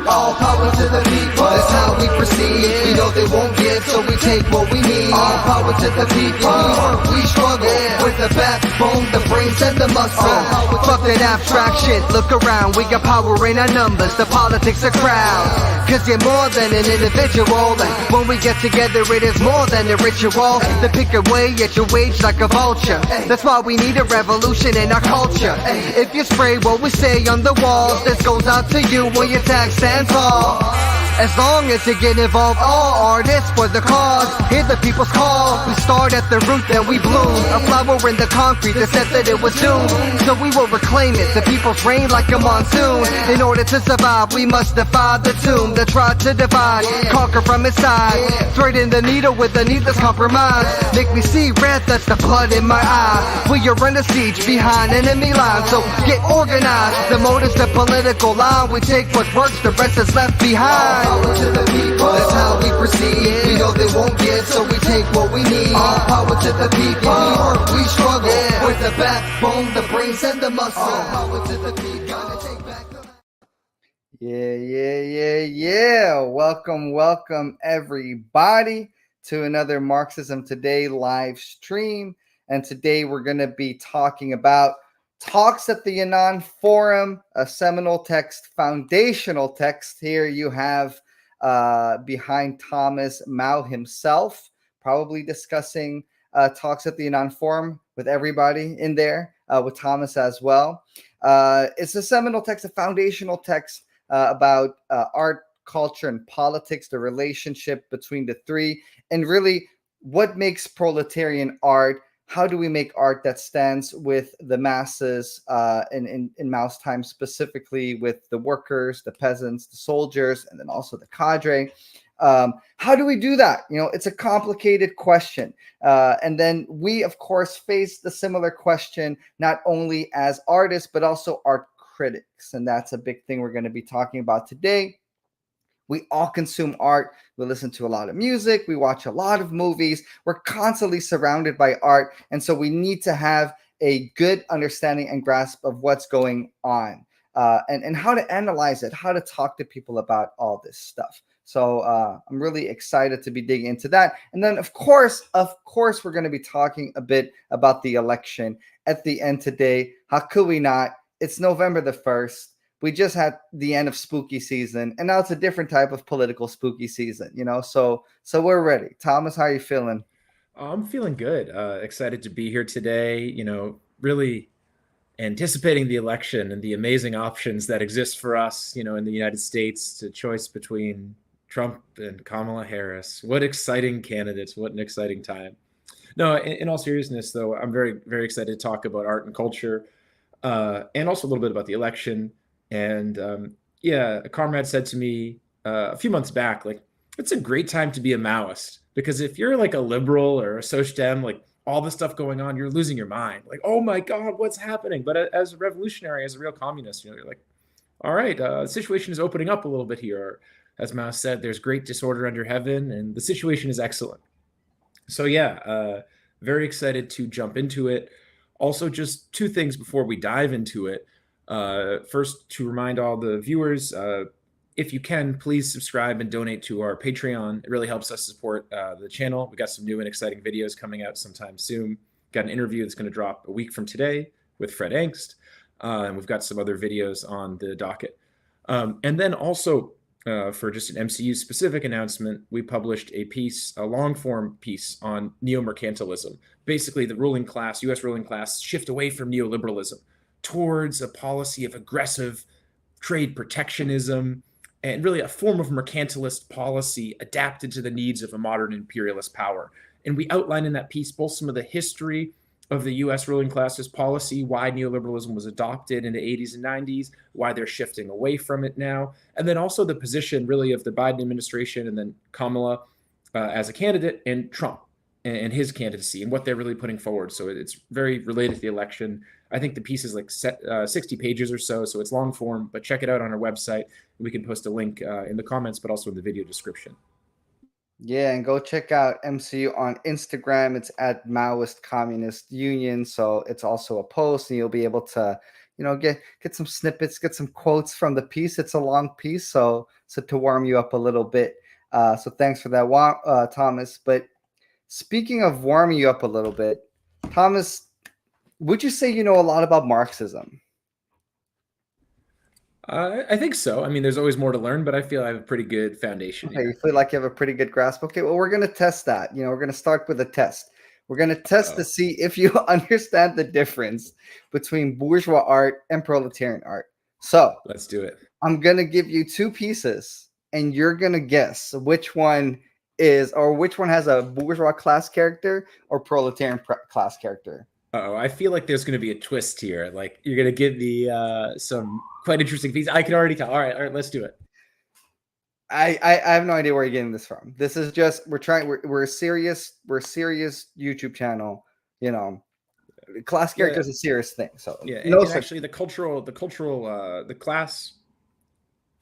All power to the people, that's how we proceed. We know they won't give, so we take what we need. All power to the people, we work, we struggle. With the backbone, the brains, and the muscle. Fuck that abstract shit, look around. We got power in our numbers, the politics are crowd. Cause you're more than an individual. And when we get together, it is more than a ritual. To pick away at your wage like a vulture. That's why we need a revolution in our culture. If you spray what we say on the walls, this goes out to you when your tag stands tall. As long as you get involved, all artists for the cause. Hear the people's call. We start at the root, then we bloom. A flower in the concrete that said that it was doomed. So we will reclaim it, the people's reign like a monsoon. In order to survive, we must defy the tomb that tried to divide, conquer from inside. Threading the needle with a needless compromise. Make me see red, that's the blood in my eye. We are under siege behind enemy lines, so get organized. The motive's the political line. We take what works, the rest is left behind. Power to the people, that's how we proceed. We know they won't give, so we take what we need. All power to the people, we work, we struggle. With the backbone, the brains, and the muscle. All power to the people, gotta take back the... Yeah. Welcome everybody to another Marxism Today live stream. And today we're going to be talking about talks at the Yanan Forum, a seminal text, foundational text. Here you have behind Thomas Mao himself, probably discussing talks at the Yanan Forum with everybody in there, with Thomas as well. It's a seminal text, a foundational text about art, culture, and politics, the relationship between the three, and really what makes proletarian art. How do we make art that stands with the masses in Mao's time, specifically with the workers, the peasants, the soldiers, and then also the cadre? How do we do that? You know, it's a complicated question. And then we, of course, face the similar question, not only as artists, but also art critics. And that's a big thing we're going to be talking about today. We all consume art. We listen to a lot of music. We watch a lot of movies. We're constantly surrounded by art. And so we need to have a good understanding and grasp of what's going on and how to analyze it, how to talk to people about all this stuff. So I'm really excited to be digging into that. And then, of course, we're going to be talking a bit about the election at the end today. How could we not? It's November the 1st. We just had the end of spooky season, and now it's a different type of political spooky season, you know? So we're ready. Thomas, how are you feeling? I'm feeling good. Excited to be here today, you know, really anticipating the election and the amazing options that exist for us, you know, in the United States, to choice between Trump and Kamala Harris. What exciting candidates. What an exciting time. No, in all seriousness, though, I'm very, very excited to talk about art and culture and also a little bit about the election. And a comrade said to me a few months back, like, it's a great time to be a Maoist, because if you're like a liberal or a Soc Dem, like all the stuff going on, you're losing your mind. Like, oh my God, what's happening? But as a revolutionary, as a real communist, you know, you're like, all right, the situation is opening up a little bit here. As Mao said, there's great disorder under heaven, and the situation is excellent. So very excited to jump into it. Also, just two things before we dive into it. First, to remind all the viewers, if you can, please subscribe and donate to our Patreon. It really helps us support the channel. We got some new and exciting videos coming out sometime soon. Got an interview that's going to drop a week from today with Fred Angst. And we've got some other videos on the docket. And then also, for just an MCU-specific announcement, we published a piece, a long-form piece on neo-mercantilism. Basically, the ruling class, U.S. ruling class, shift away from neoliberalism towards a policy of aggressive trade protectionism and really a form of mercantilist policy adapted to the needs of a modern imperialist power. And we outline in that piece both some of the history of the U.S. ruling class's policy, why neoliberalism was adopted in the 80s and 90s, why they're shifting away from it now, and then also the position really of the Biden administration and then Kamala as a candidate, and Trump and his candidacy and what they're really putting forward. So it's very related to the election. I think the piece is like 60 pages or so, so it's long form, but check it out on our website. We can post a link in the comments, but also in the video description. Yeah, and go check out MCU on Instagram. It's at Maoist Communist Union. So it's also a post, and you'll be able to, get some snippets, get some quotes from the piece. It's a long piece, so to warm you up a little bit. So thanks for that, Thomas. But speaking of warming you up a little bit, Thomas, would you say you know a lot about Marxism? I think so. I mean, there's always more to learn, but I feel I have a pretty good foundation Okay, you here. feel like you have a pretty good grasp. Okay, well, we're going to test that. We're going to start with a test. We're going to test to Oh, see if you understand the difference between bourgeois art and proletarian art. So let's do it. I'm going to give you two pieces, and you're going to guess which one is, or which one has a bourgeois class character or proletarian class character. Oh, I feel like there's going to be a twist here. Like you're going to give me some quite interesting pieces. I can already tell. All right, let's do it. I have no idea where you're getting this from. This is just we're a serious YouTube channel. Class character Yeah, is a serious thing. So yeah, no and such. actually, the class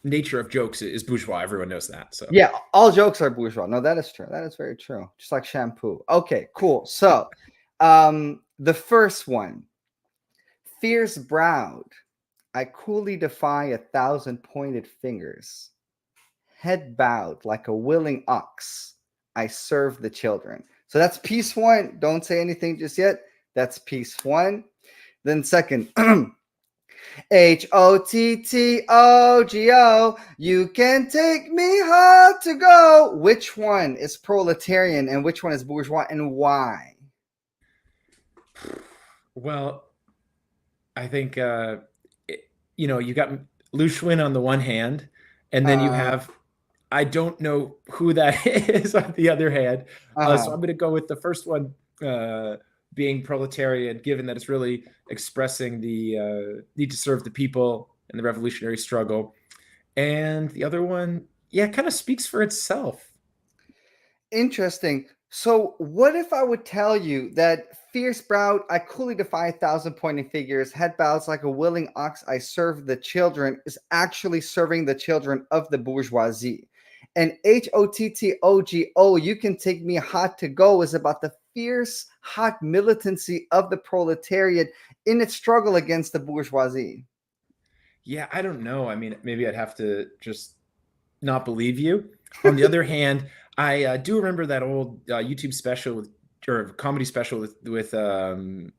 nature of jokes is bourgeois. Everyone knows that. So Yeah, all jokes are bourgeois. No, that is true. That is very true. Just like shampoo. Okay, cool. So, the first one, fierce browed, I coolly defy 1,000 pointed fingers. Head bowed like a willing ox, I serve the children. So that's piece one. Don't say anything just yet. That's piece one. Then second, HOTTOGO, you can take me hard to go. Which one is proletarian and which one is bourgeois, and why? well, I think you got Lu Xun on the one hand, and then you Uh, have I don't know who that is on the other hand. So uh, I'm going to go with the first one being proletarian, given that it's really expressing the need to serve the people and the revolutionary struggle. And the other one, yeah, kind of speaks for itself. Interesting. So, what if I would tell you that fierce browed, I coolly defy 1,000 pointing figures, head bows like a willing ox, I serve the children, is actually serving the children of the bourgeoisie? And HOTTOGO, you can take me hot to go, is about the fierce, hot militancy of the proletariat in its struggle against the bourgeoisie. Yeah, I don't know. I mean, maybe I'd have to just not believe you. On the other hand, I do remember that old YouTube special or comedy special with Jim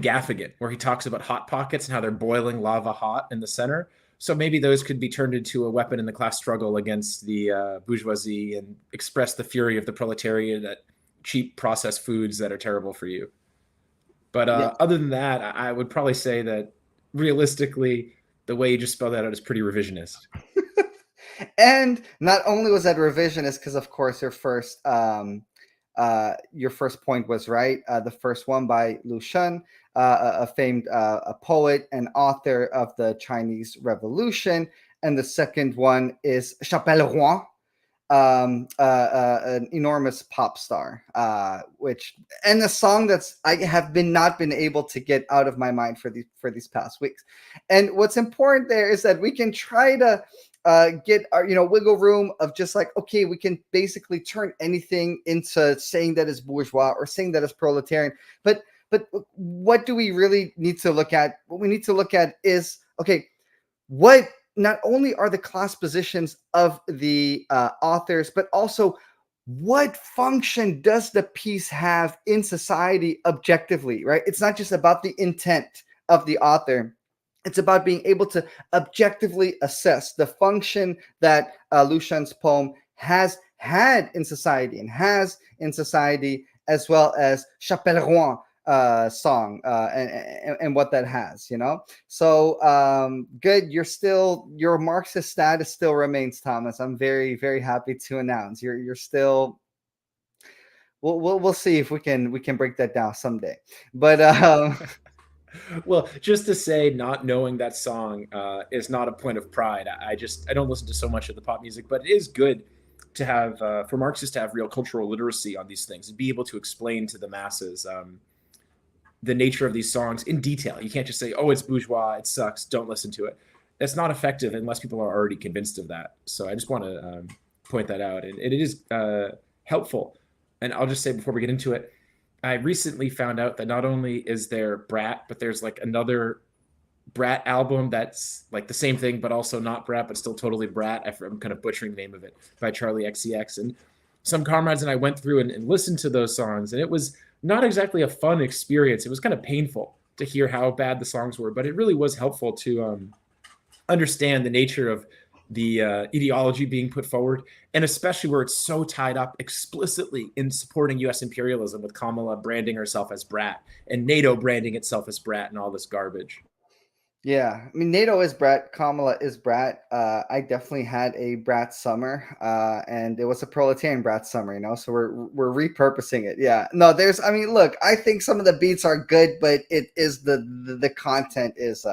Gaffigan, where he talks about hot pockets and how they're boiling lava hot in the center. So maybe those could be turned into a weapon in the class struggle against the bourgeoisie and express the fury of the proletariat at cheap processed foods that are terrible for you. But Yeah. other than that, I would probably say that realistically, the way you just spelled that out is pretty revisionist. And not only was that revisionist, because of course your first point was right. The first one by Lu Xun, a famed a poet and author of the Chinese Revolution, and the second one is Chapelle Rouen, an enormous pop star, which and a song that's I have been not been able to get out of my mind for these past weeks. And what's important there is that we can try to get our wiggle room of just like, okay, we can basically turn anything into saying that is bourgeois or saying that is proletarian, but what do we really need to look at? What we need to look at is, okay, what not only are the class positions of the authors, but also what function does the piece have in society objectively, right? It's not just about the intent of the author. It's about being able to objectively assess the function that Lu Xun's poem has had in society and has in society, as well as Chapelle Rouen song and what that has, So good. Your Marxist status still remains, Thomas. I'm very, very happy to announce you're still. We'll see if we can break that down someday. But Well, just to say, not knowing that song is not a point of pride. I don't listen to so much of the pop music, but it is good to have for Marxists to have real cultural literacy on these things and be able to explain to the masses the nature of these songs in detail. You can't just say, "Oh, it's bourgeois, it sucks, don't listen to it." That's not effective unless people are already convinced of that. So I just want to point that out, and it is helpful. And I'll just say before we get into it, I recently found out that not only is there Brat, but there's like another Brat album that's like the same thing, but also not Brat, but still totally Brat. I'm kind of butchering the name of it, by Charlie XCX. And some comrades and I went through and listened to those songs, and it was not exactly a fun experience. It was kind of painful to hear how bad the songs were, but it really was helpful to understand the nature of the ideology being put forward, and especially where it's so tied up explicitly in supporting U.S. imperialism, with Kamala branding herself as Brat and NATO branding itself as Brat and all this garbage. Yeah, I mean, NATO is Brat, Kamala is Brat. I definitely had a Brat summer, and it was a proletarian Brat summer, so we're repurposing it. Yeah, no, I mean, look, I think some of the beats are good, but it is the content is.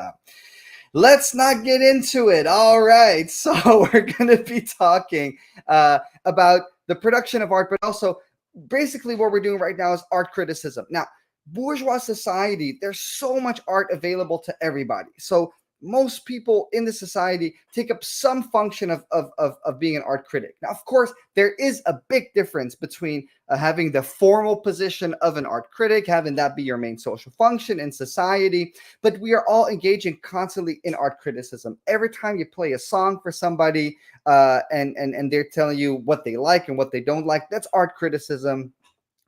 Let's not get into it. All right, so we're going to be talking about the production of art, but also basically what we're doing right now is art criticism. Now, bourgeois society, there's so much art available to everybody. So most people in the society take up some function of being an art critic. Now, of course, there is a big difference between having the formal position of an art critic, having that be your main social function in society, but we are all engaging constantly in art criticism. Every time you play a song for somebody and they're telling you what they like and what they don't like, that's art criticism.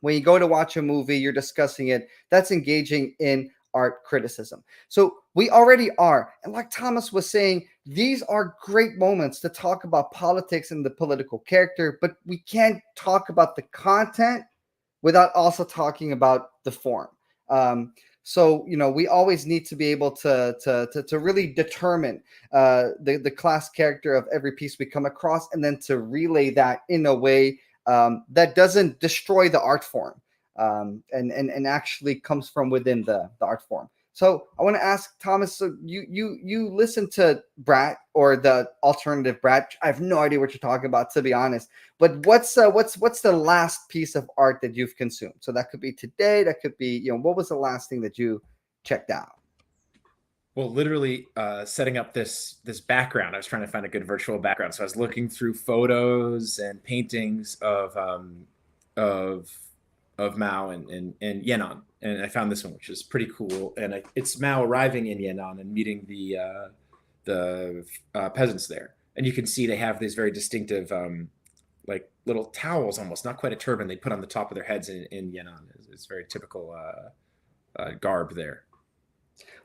When you go to watch a movie, you're discussing it. That's engaging in art criticism. So we already are. And like Thomas was saying, these are great moments to talk about politics and the political character, but we can't talk about the content without also talking about the form. So, we always need to be able to really determine the class character of every piece we come across, and then to relay that in a way that doesn't destroy the art form and actually comes from within the art form. So I want to ask Thomas, so you listen to Brat, or the alternative Brat. I have no idea what you're talking about, to be honest. But what's the last piece of art that you've consumed? So that could be today, that could be, what was the last thing that you checked out? Well, literally setting up this background, I was trying to find a good virtual background. So I was looking through photos and paintings of Mao and Yanan, and I found this one, which is pretty cool. And it's Mao arriving in Yanan and meeting the peasants there, and you can see they have these very distinctive like little towels, almost not quite a turban, they put on the top of their heads in Yanan. It's very typical garb there.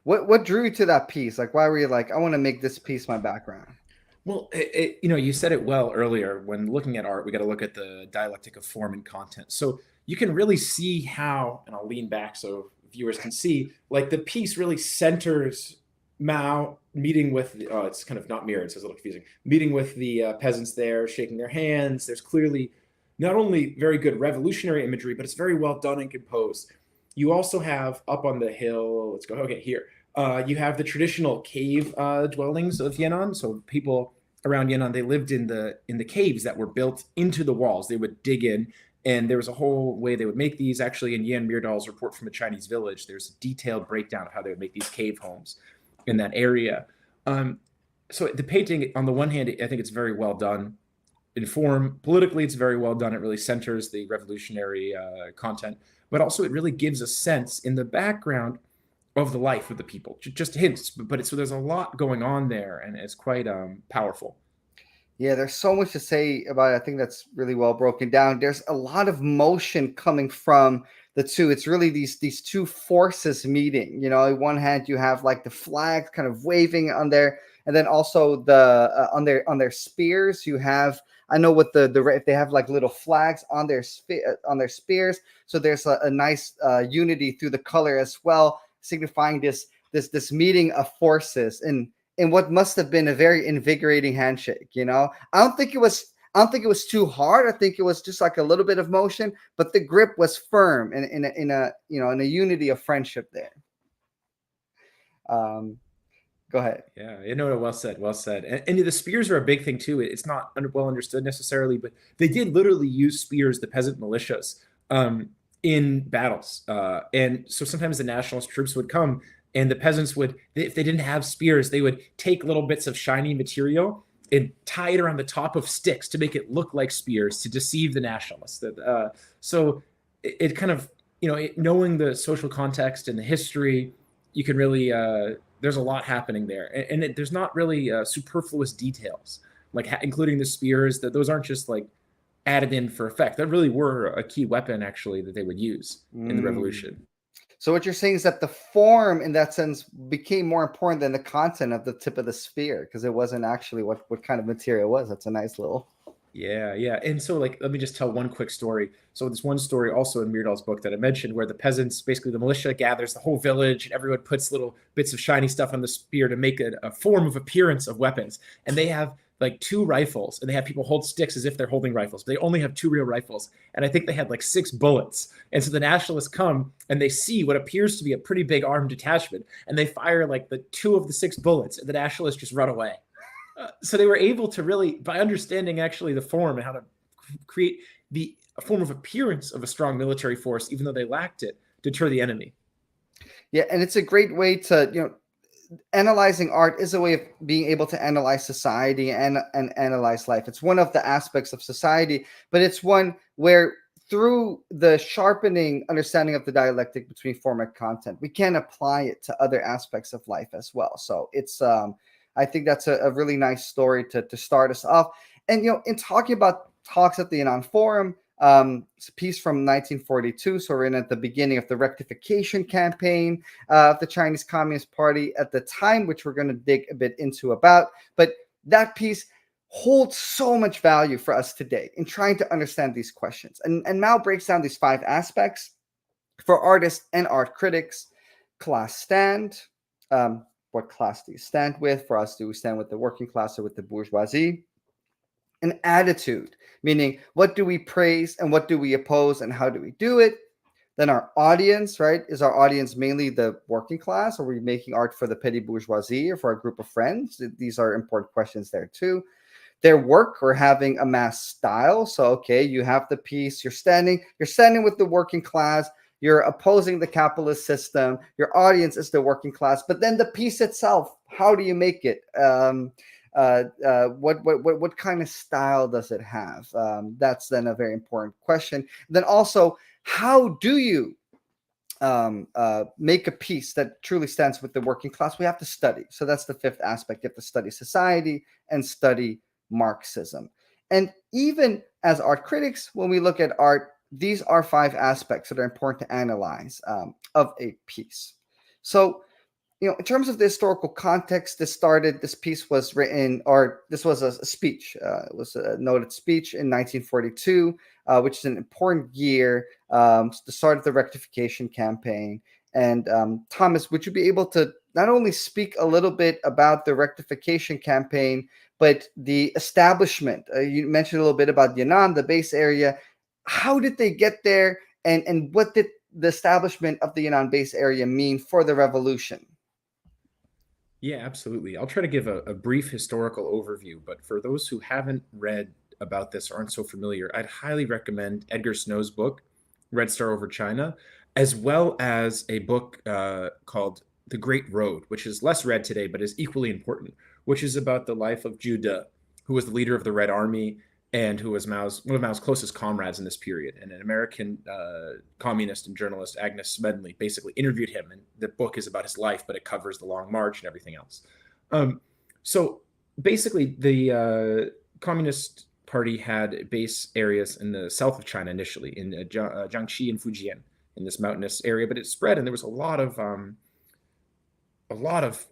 What drew you to that piece? Like, why were you like, I want to make this piece my background? Well, you said it well earlier. When looking at art, we got to look at the dialectic of form and content. So you can really see how, and I'll lean back so viewers can see, like the piece really centers Mao meeting with, it's kind of not mirrored, so it's a little confusing, meeting with the peasants there, shaking their hands. There's clearly not only very good revolutionary imagery, but it's very well done and composed. You also have up on the hill, let's go, okay, here. You have the traditional cave dwellings of Yanan. So people around Yanan, they lived in the caves that were built into the walls. They would dig in, and there was a whole way they would make these. Actually, in Yan Myrdal's report from a Chinese village, there's a detailed breakdown of how they would make these cave homes in that area. So the painting, on the one hand, I think it's very well done. In form, politically, it's very well done. It really centers the revolutionary content, but also it really gives a sense in the background of the life of the people. Just hints, but so there's a lot going on there, and it's quite powerful. Yeah, there's so much to say about it. I think that's really well broken down. There's a lot of motion coming from the two. It's really these two forces meeting. On one hand, you have like the flag kind of waving on there, and then also the on their spears. You have, I know what if they have like little flags on their spears. So there's a nice unity through the color as well, signifying this meeting of forces in what must have been a very invigorating handshake. I don't think it was too hard. I think it was just like a little bit of motion, but the grip was firm in a unity of friendship there. Go ahead. Yeah, well said. And the spears are a big thing too. It's not well understood necessarily, but they did literally use spears, the peasant militias, in battles. And so sometimes the nationalist troops would come, and the peasants would, if they didn't have spears, they would take little bits of shiny material and tie it around the top of sticks to make it look like spears to deceive the nationalists. So it kind of, knowing the social context and the history, you can really, there's a lot happening there. And there's not really superfluous details, like including the spears, that those aren't just like added in for effect. That really were a key weapon, actually, that they would use in the revolution. So what you're saying is that the form, in that sense, became more important than the content of the tip of the spear, because it wasn't actually what kind of material it was. That's a nice little. Yeah. And so, like, let me just tell one quick story. So this one story also in Myrdal's book that I mentioned, where the peasants, basically the militia, gathers the whole village, and everyone puts little bits of shiny stuff on the spear to make a form of appearance of weapons. And they have like 2 rifles, and they have people hold sticks as if they're holding rifles, but they only have 2 real rifles. And I think they had like 6 bullets. And so the nationalists come and they see what appears to be a pretty big armed detachment, and they fire like the 2 of the 6 bullets, and the nationalists just run away. So they were able to really, by understanding actually the form and how to create a form of appearance of a strong military force, even though they lacked it, deter the enemy. Yeah, and it's a great way to, analyzing art is a way of being able to analyze society and analyze life. It's one of the aspects of society, but it's one where through the sharpening understanding of the dialectic between form and content, we can apply it to other aspects of life as well. So it's, I think that's a really nice story to start us off. And, in talking about talks at the Yanan Forum, it's a piece from 1942. So we're in at the beginning of the rectification campaign of the Chinese Communist Party at the time, which we're going to dig a bit into about. But that piece holds so much value for us today in trying to understand these questions. And Mao breaks down these 5 aspects for artists and art critics: class stand. What class do you stand with? For us, do we stand with the working class or with the bourgeoisie? An attitude, meaning what do we praise and what do we oppose and how do we do it? Then our audience, right? Is our audience mainly the working class? Are we making art for the petty bourgeoisie or for a group of friends? These are important questions there too. Their work, or having a mass style. So, okay, you have the piece, you're standing with the working class, you're opposing the capitalist system, your audience is the working class, but then the piece itself, how do you make it? What kind of style does it have? That's then a very important question. Then also, how do you make a piece that truly stands with the working class? We have to study. So that's the 5th aspect. You have to study society and study Marxism. And even as art critics, when we look at art, these are 5 aspects that are important to analyze of a piece. So, in terms of the historical context, this piece was written, or this was a speech. It was a noted speech in 1942, which is an important year, the start of the rectification campaign. And Thomas, would you be able to not only speak a little bit about the rectification campaign, but the establishment? You mentioned a little bit about Yanan, the base area. How did they get there, and what did the establishment of the Yanan base area mean for the revolution? Yeah, absolutely. I'll try to give a brief historical overview, but for those who haven't read about this or aren't so familiar, I'd highly recommend Edgar Snow's book, Red Star Over China, as well as a book called The Great Road, which is less read today, but is equally important, which is about the life of Zhu De, who was the leader of the Red Army and who was one of Mao's closest comrades in this period. And an American communist and journalist, Agnes Smedley, basically interviewed him. And the book is about his life, but it covers the Long March and everything else. So basically, the Communist Party had base areas in the south of China initially, in Jiangxi and Fujian, in this mountainous area. But it spread, and there was a lot of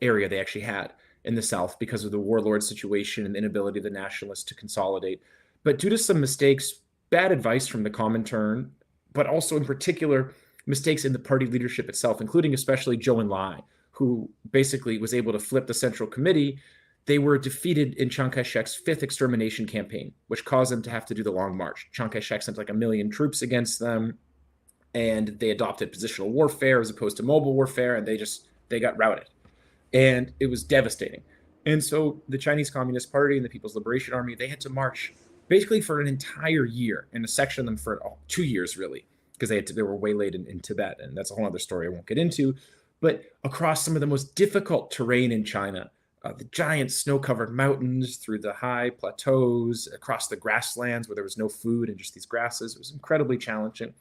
area they actually had in the south because of the warlord situation and the inability of the nationalists to consolidate. But due to some mistakes, bad advice from the Comintern, but also in particular mistakes in the party leadership itself, including especially Zhou Enlai, who basically was able to flip the Central Committee, they were defeated in Chiang Kai-shek's 5th extermination campaign, which caused them to have to do the Long March. Chiang Kai-shek sent like 1 million troops against them, and they adopted positional warfare as opposed to mobile warfare, and they got routed. And it was devastating. And so the Chinese Communist Party and the People's Liberation Army, they had to march basically for an entire year, and a section of them for 2 years, really, because they were waylaid in Tibet. And that's a whole other story I won't get into. But across some of the most difficult terrain in China, the giant snow-covered mountains, through the high plateaus, across the grasslands where there was no food and just these grasses. It was incredibly challenging.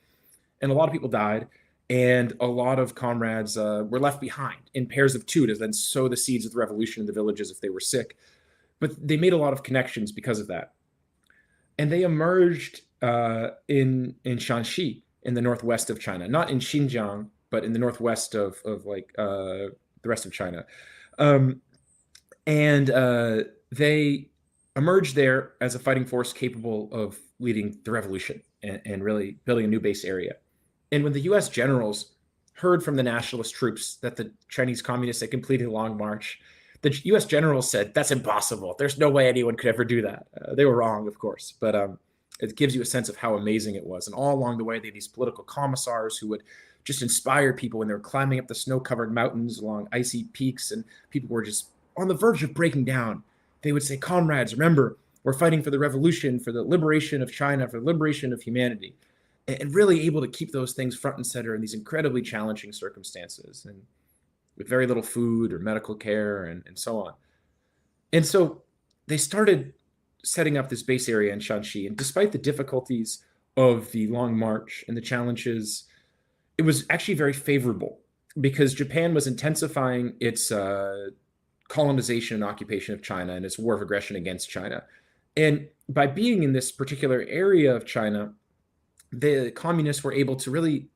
And a lot of people died. And a lot of comrades were left behind in pairs of two to then sow the seeds of the revolution in the villages if they were sick. But they made a lot of connections because of that. And they emerged in Shanxi, in the northwest of China, not in Xinjiang, but in the northwest of the rest of China. They emerged there as a fighting force capable of leading the revolution and really building a new base area. And when the US generals heard from the nationalist troops that the Chinese communists had completed a long march, the US generals said, that's impossible. There's no way anyone could ever do that. They were wrong, of course, but it gives you a sense of how amazing it was. And all along the way, they had these political commissars who would just inspire people when they were climbing up the snow-covered mountains along icy peaks, and people were just on the verge of breaking down. They would say, comrades, remember, we're fighting for the revolution, for the liberation of China, for the liberation of humanity, and really able to keep those things front and center in these incredibly challenging circumstances, and with very little food or medical care and so on. And so they started setting up this base area in Shanxi. And despite the difficulties of the long march and the challenges, it was actually very favorable because Japan was intensifying its colonization and occupation of China and its war of aggression against China. And by being in this particular area of China, the communists were able to really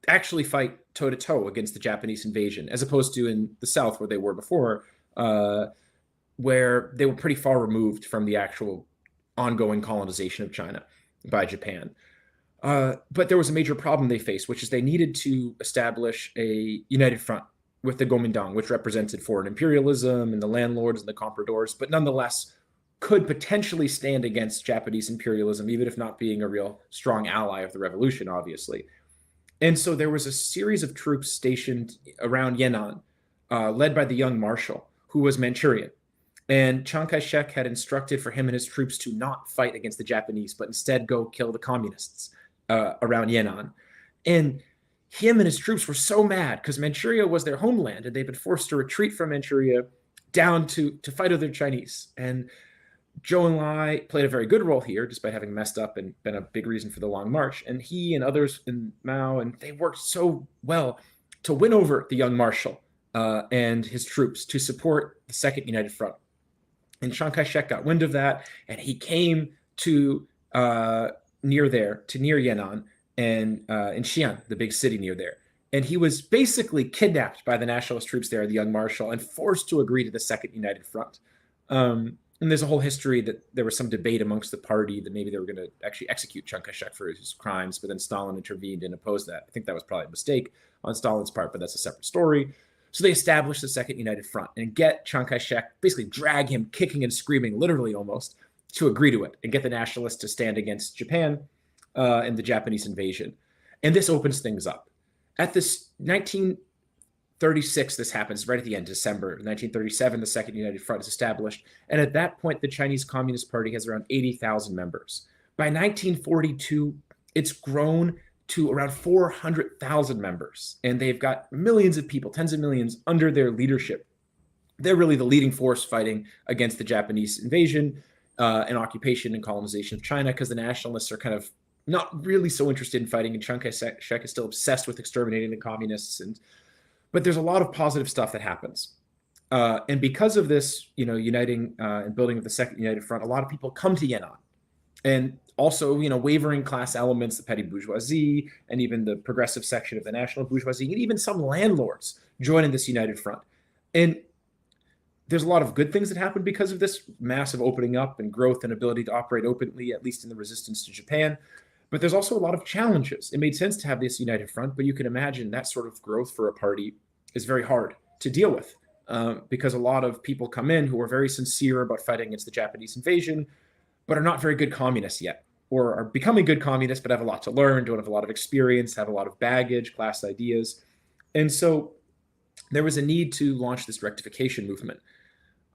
actually fight toe-to-toe against the Japanese invasion, as opposed to in the South where they were before, where they were pretty far removed from the actual ongoing colonization of China by Japan. But there was a major problem they faced, which is they needed to establish a united front with the Kuomintang, which represented foreign imperialism and the landlords and the compradors, but nonetheless could potentially stand against Japanese imperialism, even if not being a real strong ally of the revolution, obviously. And so there was a series of troops stationed around Yanan, led by the young marshal, who was Manchurian. And Chiang Kai-shek had instructed for him and his troops to not fight against the Japanese, but instead go kill the communists around Yanan. And him and his troops were so mad because Manchuria was their homeland, and they'd been forced to retreat from Manchuria down to fight other Chinese. And Zhou Enlai played a very good role here, despite having messed up and been a big reason for the long march. And he and others in Mao, and they worked so well to win over the young marshal and his troops to support the Second United Front. And Chiang Kai-shek got wind of that, and he came to near Yan'an and in Xi'an, the big city near there. And he was basically kidnapped by the nationalist troops there, the young marshal, and forced to agree to the Second United Front. And there's a whole history that there was some debate amongst the party that maybe they were going to actually execute Chiang Kai-shek for his crimes, but then Stalin intervened and opposed that. I think that was probably a mistake on Stalin's part, but that's a separate story. So they established the Second United Front and get Chiang Kai-shek, basically drag him kicking and screaming, literally almost, to agree to it and get the nationalists to stand against Japan and the Japanese invasion. And this opens things up. At this 1936, this happens right at the end, December 1937, the Second United Front is established. And at that point, the Chinese Communist Party has around 80,000 members. By 1942, it's grown to around 400,000 members. And they've got millions of people, tens of millions, under their leadership. They're really the leading force fighting against the Japanese invasion and occupation and colonization of China, because the nationalists are kind of not really so interested in fighting, and Chiang Kai-shek is still obsessed with exterminating the communists. But there's a lot of positive stuff that happens. And because of this, uniting and building of the Second United Front, a lot of people come to Yan'an. And also, wavering class elements, the petty bourgeoisie, and even the progressive section of the national bourgeoisie, and even some landlords join in this united front. And there's a lot of good things that happen because of this massive opening up and growth and ability to operate openly, at least in the resistance to Japan. But there's also a lot of challenges. It made sense to have this united front, but you can imagine that sort of growth for a party is very hard to deal with because a lot of people come in who are very sincere about fighting against the Japanese invasion, but are not very good communists yet, or are becoming good communists, but have a lot to learn, don't have a lot of experience, have a lot of baggage, class ideas. And so there was a need to launch this rectification movement.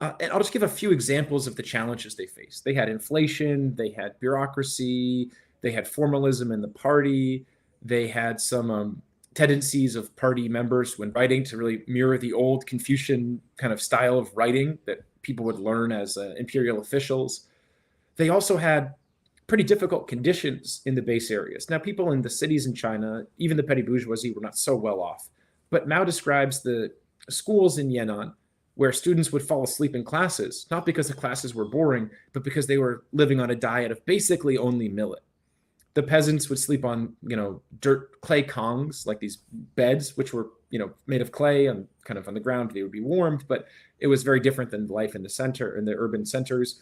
And I'll just give a few examples of the challenges they faced. They had inflation, they had bureaucracy, they had formalism in the party, they had some tendencies of party members when writing to really mirror the old Confucian kind of style of writing that people would learn as imperial officials. They also had pretty difficult conditions in the base areas. Now, people in the cities in China, even the petty bourgeoisie, were not so well off. But Mao describes the schools in Yan'an where students would fall asleep in classes, not because the classes were boring, but because they were living on a diet of basically only millet. The peasants would sleep on, dirt clay kongs, like these beds, which were, made of clay and kind of on the ground. They would be warmed, but it was very different than life in the center, in the urban centers.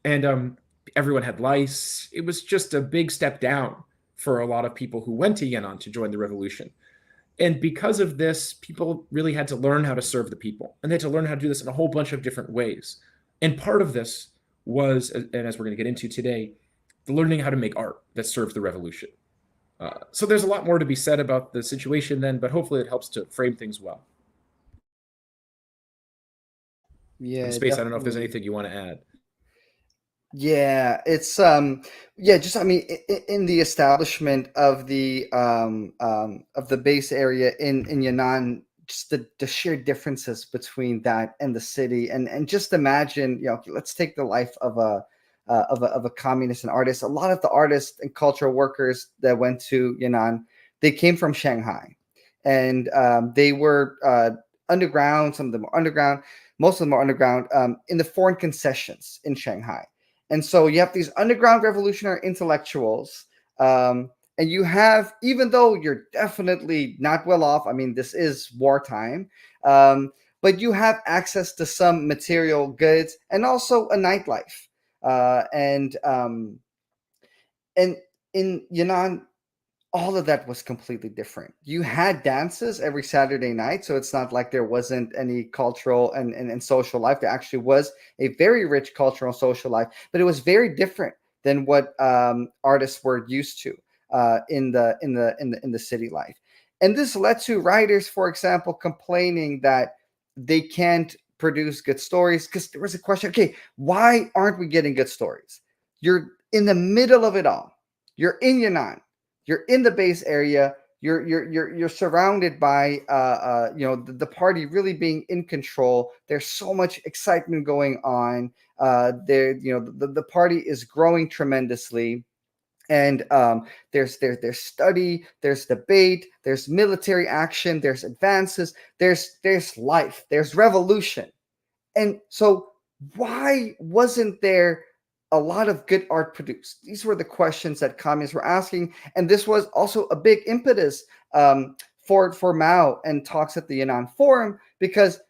And everyone had lice. It was just a big step down for a lot of people who went to Yan'an to join the revolution. And because of this, people really had to learn how to serve the people. And they had to learn how to do this in a whole bunch of different ways. And part of this was, and as we're going to get into today, the learning how to make art that served the revolution. So there's a lot more to be said about the situation then, but hopefully it helps to frame things well. Yeah, Space, I don't know if there's definitely. anything you want to add. Yeah, it's just I mean in the establishment of the base area in Yan'an, just the sheer differences between that and the city, and just imagine, let's take the life of a communist and artist. A lot of the artists and cultural workers that went to Yan'an, they came from Shanghai, and they were underground. Some of them are underground. Most of them are underground in the foreign concessions in Shanghai. And so you have these underground revolutionary intellectuals, and you have, even though you're definitely not well off, I mean, this is wartime, but you have access to some material goods and also a nightlife. And in Yunnan, all of that was completely different. You had dances every Saturday night, so it's not like there wasn't any cultural and social life. There actually was a very rich cultural and social life, but it was very different than what artists were used to in the city life. And this led to writers, for example, complaining that they can't produce good stories, because there was a question: okay, why aren't we getting good stories? You're in the middle of it all. You're in Yunnan. You're in the base area. You're surrounded by the party really being in control. There's so much excitement going on. The party is growing tremendously, and there's study, there's debate, there's military action, there's advances, there's life, there's revolution. And so why wasn't there a lot of good art produced? These were the questions that communists were asking. And this was also a big impetus for Mao and talks at the Yanan Forum, because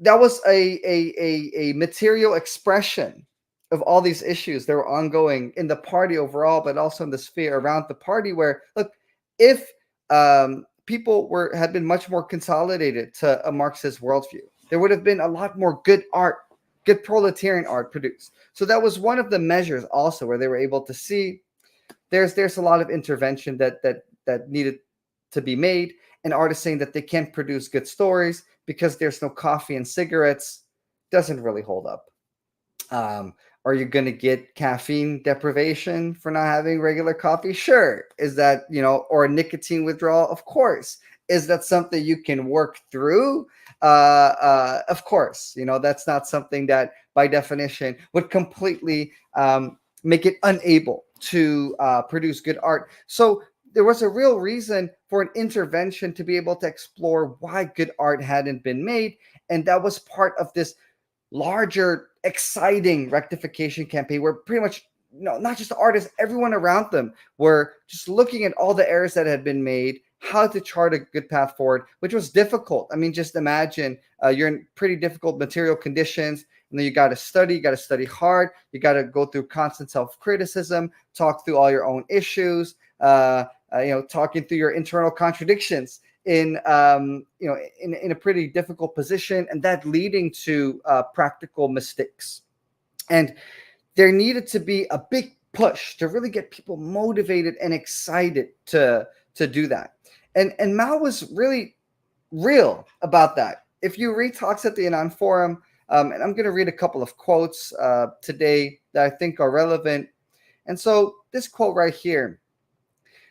that was a material expression of all these issues that were ongoing in the party overall, but also in the sphere around the party, where, look, if people had been much more consolidated to a Marxist worldview, there would have been a lot more good art, good proletarian art produced. So that was one of the measures also, where they were able to see there's a lot of intervention that needed to be made, and artists saying that they can't produce good stories because there's no coffee and cigarettes doesn't really hold up. Are you going to get caffeine deprivation for not having regular coffee? Sure. Is that, or nicotine withdrawal? Of course. Is that something you can work through? Of course. That's not something that by definition would completely make it unable to produce good art. So there was a real reason for an intervention to be able to explore why good art hadn't been made. And that was part of this larger, exciting rectification campaign, where pretty much, not just the artists, everyone around them were just looking at all the errors that had been made, how to chart a good path forward, which was difficult. I mean, just imagine you're in pretty difficult material conditions, and then you got to study hard. You got to go through constant self-criticism, talk through all your own issues, talking through your internal contradictions in a pretty difficult position, and that leading to practical mistakes. And there needed to be a big push to really get people motivated and excited to do that. And Mao was really real about that. If you read talks at the Yanan Forum, and I'm going to read a couple of quotes today that I think are relevant. And so this quote right here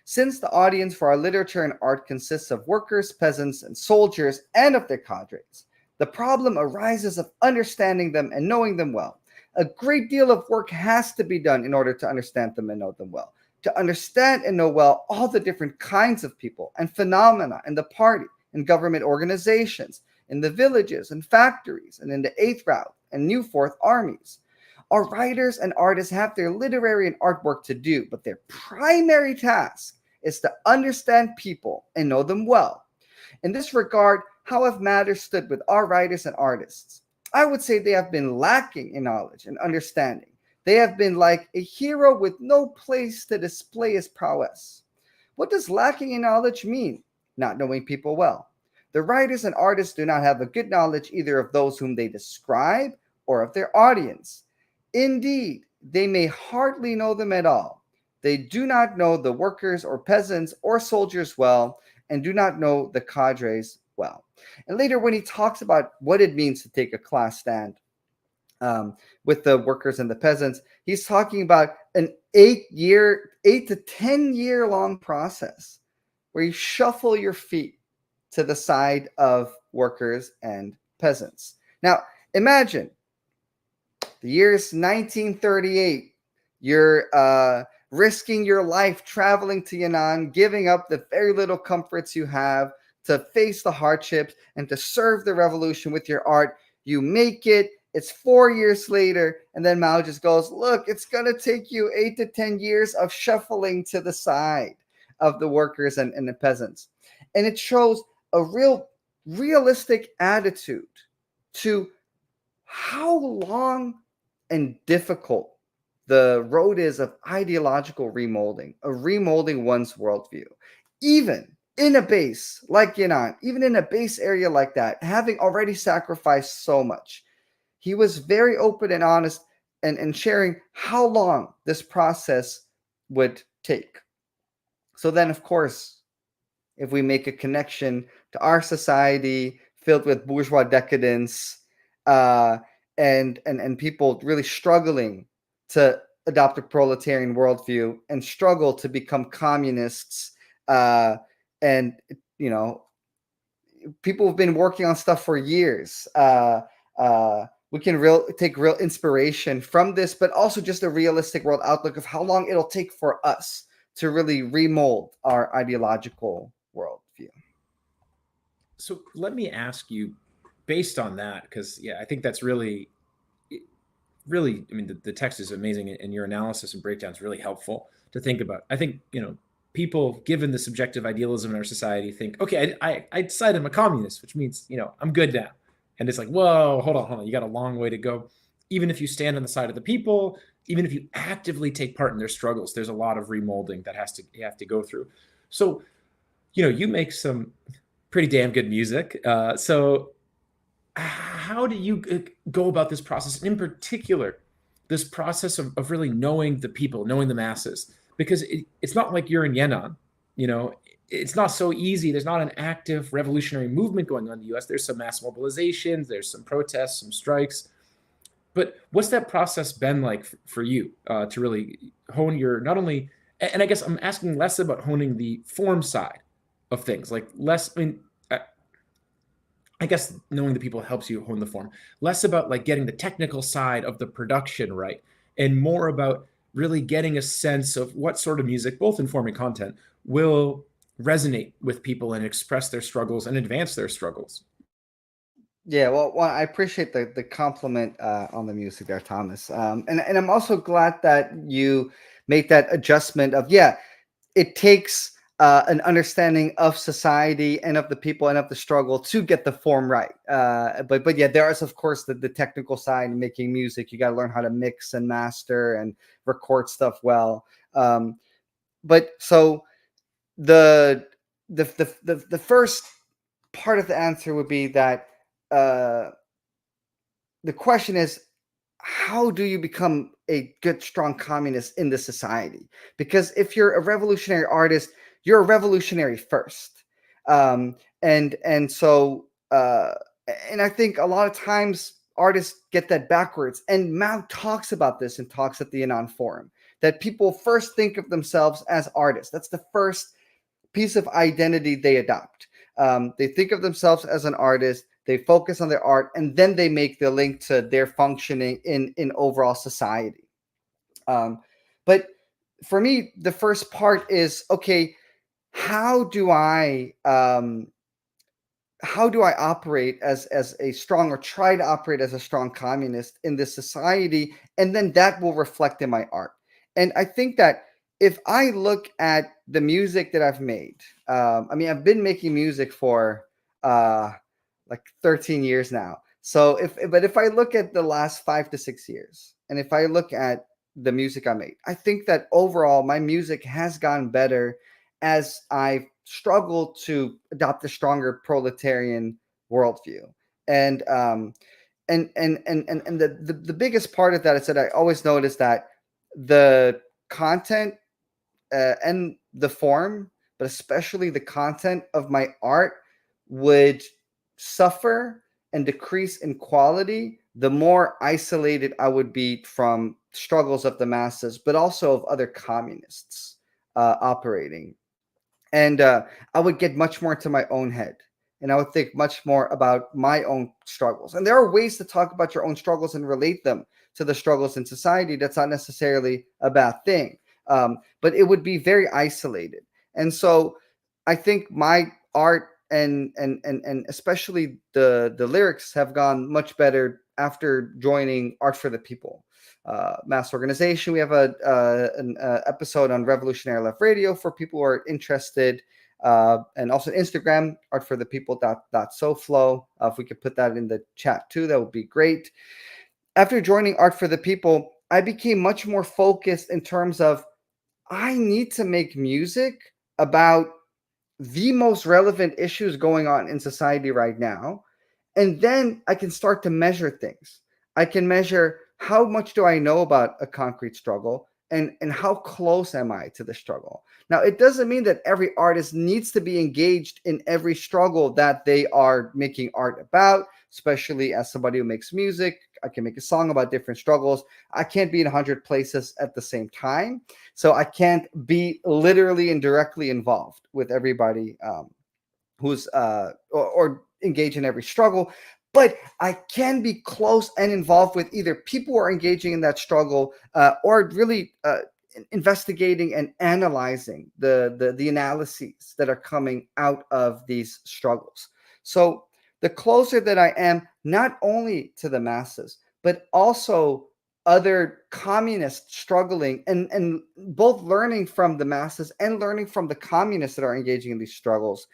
Since the audience for our literature and art consists of workers, peasants, and soldiers, and of their cadres, the problem arises of understanding them and knowing them well. A great deal of work has to be done in order to understand them and know them well. To understand and know well all the different kinds of people and phenomena in the party, in government organizations, in the villages and factories, and in the 8th Route and New Fourth armies. Our writers and artists have their literary and art work to do, but their primary task is to understand people and know them well. In this regard, how have matters stood with our writers and artists? I would say they have been lacking in knowledge and understanding. They have been like a hero with no place to display his prowess. What does lacking in knowledge mean? Not knowing people well. The writers and artists do not have a good knowledge either of those whom they describe or of their audience. Indeed, they may hardly know them at all. They do not know the workers or peasants or soldiers well, and do not know the cadres well. And later, when he talks about what it means to take a class stand with the workers and the peasants, he's talking about an 8 to 10 year long process where you shuffle your feet to the side of workers and peasants. Now, imagine the year's 1938. You're risking your life traveling to Yanan, giving up the very little comforts you have to face the hardships and to serve the revolution with your art. You make it. It's 4 years later, and then Mao just goes, look, it's going to take you 8 to 10 years of shuffling to the side of the workers and the peasants. And it shows a realistic attitude to how long and difficult the road is of ideological remolding, of remolding one's worldview. Even in a base like Yanan, even in a base area like that, having already sacrificed so much, he was very open and honest and sharing how long this process would take. So then, of course, if we make a connection to our society filled with bourgeois decadence and people really struggling to adopt a proletarian worldview and struggle to become communists, and people have been working on stuff for years. We can take real inspiration from this, but also just a realistic world outlook of how long it'll take for us to really remold our ideological worldview. So let me ask you, based on that, because I think that's really, I mean, the text is amazing, and your analysis and breakdown is really helpful to think about. I think, people, given the subjective idealism in our society, think, okay, I decided I'm a communist, which means, I'm good now. And it's like, whoa, hold on. You got a long way to go. Even if you stand on the side of the people, even if you actively take part in their struggles, there's a lot of remolding that you have to go through. So, you make some pretty damn good music. So how do you go about this process? In particular, this process of really knowing the people, knowing the masses, because it's not like you're in Yanan, it's not so easy. There's not an active revolutionary movement going on in the US. There's some mass mobilizations, there's some protests, some strikes. But what's that process been like for you to really hone your, not only, and I guess I'm asking less about honing the form side of things, like less, I guess knowing the people helps you hone the form, less about like getting the technical side of the production right, and more about really getting a sense of what sort of music, both in form and content, will resonate with people and express their struggles and advance their struggles. Yeah, well, I appreciate the compliment on the music there, Thomas. And I'm also glad that you made that adjustment of, it takes an understanding of society and of the people and of the struggle to get the form right. But there is, of course, the technical side, making music. You got to learn how to mix and master and record stuff well. But so the first part of the answer would be that the question is, how do you become a good, strong communist in this society? Because if you're a revolutionary artist, you're a revolutionary first. And I think a lot of times artists get that backwards. And Mao talks about this and talks at the Yanan Forum, that people first think of themselves as artists. That's the first piece of identity they adopt. They think of themselves as an artist, they focus on their art, and then they make the link to their functioning in overall society. But for me, the first part is, okay, how do I operate as a strong, or try to operate as a strong communist in this society, and then that will reflect in my art. And I think that if I look at the music that I've made, I mean, I've been making music for like 13 years now. So if I look at the last 5 to 6 years, and if I look at the music I made, I think that overall my music has gotten better as I've struggled to adopt a stronger proletarian worldview. And the biggest part of that is that I always notice that the content and the form, but especially the content of my art, would suffer and decrease in quality the more isolated I would be from struggles of the masses, but also of other communists operating. And I would get much more into my own head, and I would think much more about my own struggles. And there are ways to talk about your own struggles and relate them to the struggles in society. That's not necessarily a bad thing, but it would be very isolated. And so I think my art and especially the lyrics have gone much better after joining Art for the People mass organization. We have an episode on Revolutionary Left Radio for people who are interested, and also Instagram, artforthepeople.soflow. If we could put that in the chat too, that would be great. After joining Art for the People, I became much more focused in terms of, I need to make music about the most relevant issues going on in society right now. And then I can start to measure things. I can measure, how much do I know about a concrete struggle, and how close am I to the struggle? Now, it doesn't mean that every artist needs to be engaged in every struggle that they are making art about, especially as somebody who makes music. I can make a song about different struggles. I can't be in 100 places at the same time. So I can't be literally and directly involved with everybody who's or engage in every struggle. But I can be close and involved with either people who are engaging in that struggle, or really investigating and analyzing the analyses that are coming out of these struggles. So the closer that I am, not only to the masses, but also other communists struggling, and both learning from the masses and learning from the communists that are engaging in these struggles.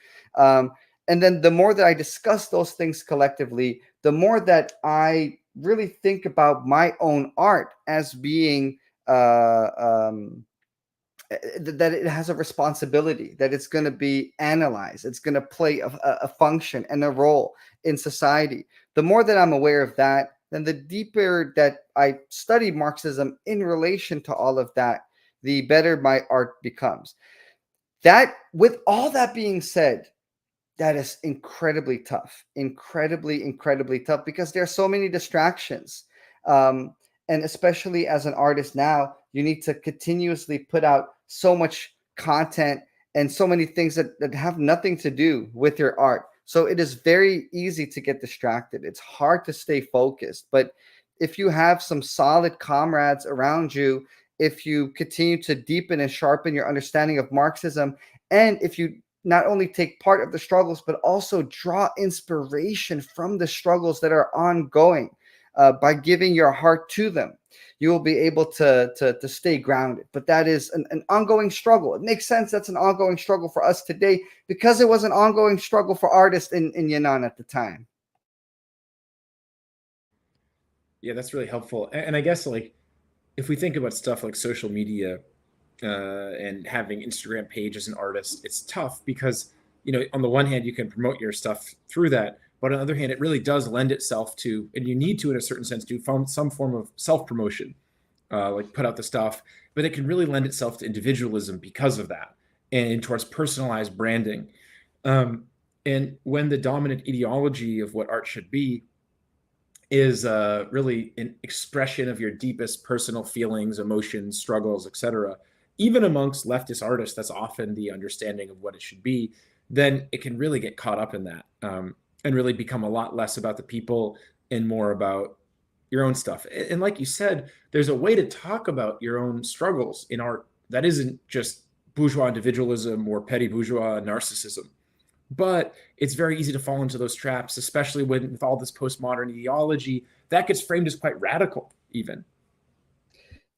And then the more that I discuss those things collectively, the more that I really think about my own art as being that it has a responsibility, that it's going to be analyzed, it's going to play a function and a role in society. The more that I'm aware of that, then the deeper that I study Marxism in relation to all of that, the better my art becomes. That, with all that being said, that is incredibly tough, incredibly tough, because there are so many distractions. And especially as an artist now, you need to continuously put out so much content and so many things that have nothing to do with your art. So it is very easy to get distracted. It's hard to stay focused. But if you have some solid comrades around you, if you continue to deepen and sharpen your understanding of Marxism, and if you not only take part of the struggles, but also draw inspiration from the struggles that are ongoing, by giving your heart to them, you will be able to stay grounded. But that is an ongoing struggle. It makes sense that's an ongoing struggle for us today, because it was an ongoing struggle for artists in Yanan at the time. Yeah, that's really helpful. And I guess, like, if we think about stuff like social media, and having Instagram page as an artist, it's tough because, on the one hand, you can promote your stuff through that, but on the other hand, it really does lend itself to, and you need to, in a certain sense, do some form of self-promotion, like put out the stuff, but it can really lend itself to individualism because of that, and towards personalized branding. And when the dominant ideology of what art should be is really an expression of your deepest personal feelings, emotions, struggles, etc., even amongst leftist artists, that's often the understanding of what it should be, then it can really get caught up in that, and really become a lot less about the people and more about your own stuff. And like you said, there's a way to talk about your own struggles in art that isn't just bourgeois individualism or petty bourgeois narcissism. But it's very easy to fall into those traps, especially with all this postmodern ideology that gets framed as quite radical, even.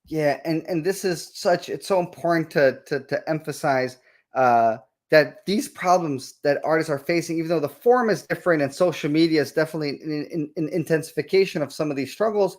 Yeah, and this is it's so important to emphasize that these problems that artists are facing, even though the form is different and social media is definitely an intensification of some of these struggles.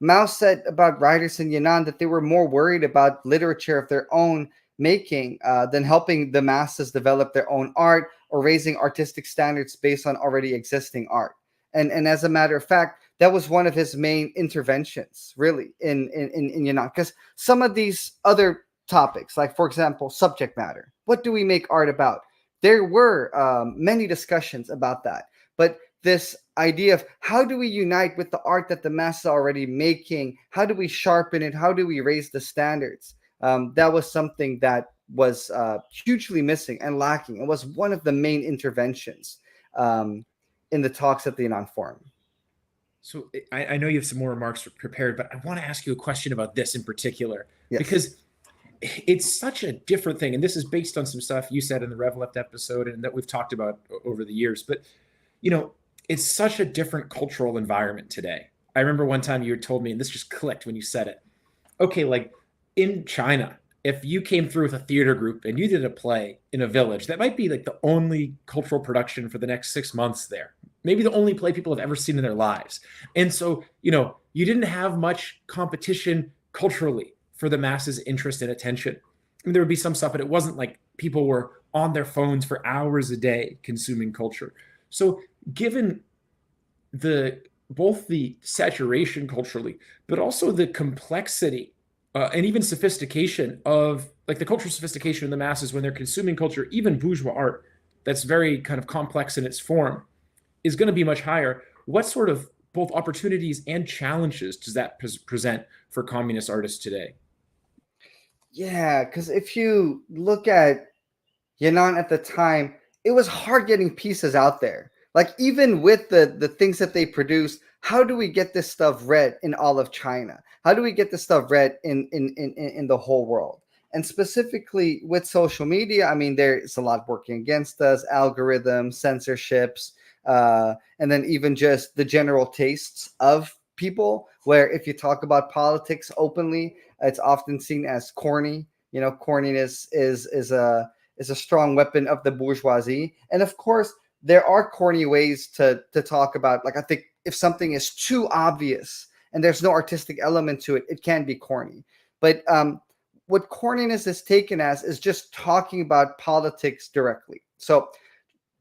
Mao said about writers in Yanan that they were more worried about literature of their own making than helping the masses develop their own art or raising artistic standards based on already existing art. And as a matter of fact, that was one of his main interventions, really, in Yanan. Because some of these other topics, like, for example, subject matter, what do we make art about? There were many discussions about that. But this idea of how do we unite with the art that the masses are already making? How do we sharpen it? How do we raise the standards? That was something that was hugely missing and lacking. It was one of the main interventions in the talks at the Yanan Forum. So I know you have some more remarks prepared, but I want to ask you a question about this in particular, Yes. because it's such a different thing. And this is based on some stuff you said in the Rev Left episode and that we've talked about over the years. But, it's such a different cultural environment today. I remember one time you told me, and this just clicked when you said it. Okay, like in China, if you came through with a theater group and you did a play in a village, that might be like the only cultural production for the next 6 months there. Maybe the only play people have ever seen in their lives. And so, you didn't have much competition culturally for the masses' interest and attention. I mean, there would be some stuff, but it wasn't like people were on their phones for hours a day consuming culture. So given both the saturation culturally, but also the complexity and even sophistication of like the cultural sophistication of the masses when they're consuming culture, even bourgeois art, that's very kind of complex in its form, is going to be much higher. What sort of both opportunities and challenges does that present for communist artists today? Yeah, because if you look at Yanan at the time, it was hard getting pieces out there. Like, even with the things that they produced, how do we get this stuff read in all of China? How do we get this stuff read in the whole world? And specifically with social media, I mean, there's a lot working against us, algorithms, censorships, and then even just the general tastes of people, where if you talk about politics openly, it's often seen as corny. Corniness is a strong weapon of the bourgeoisie. And of course, there are corny ways to talk about, like, I think if something is too obvious and there's no artistic element to it, it can be corny. But what corniness is taken as is just talking about politics directly. So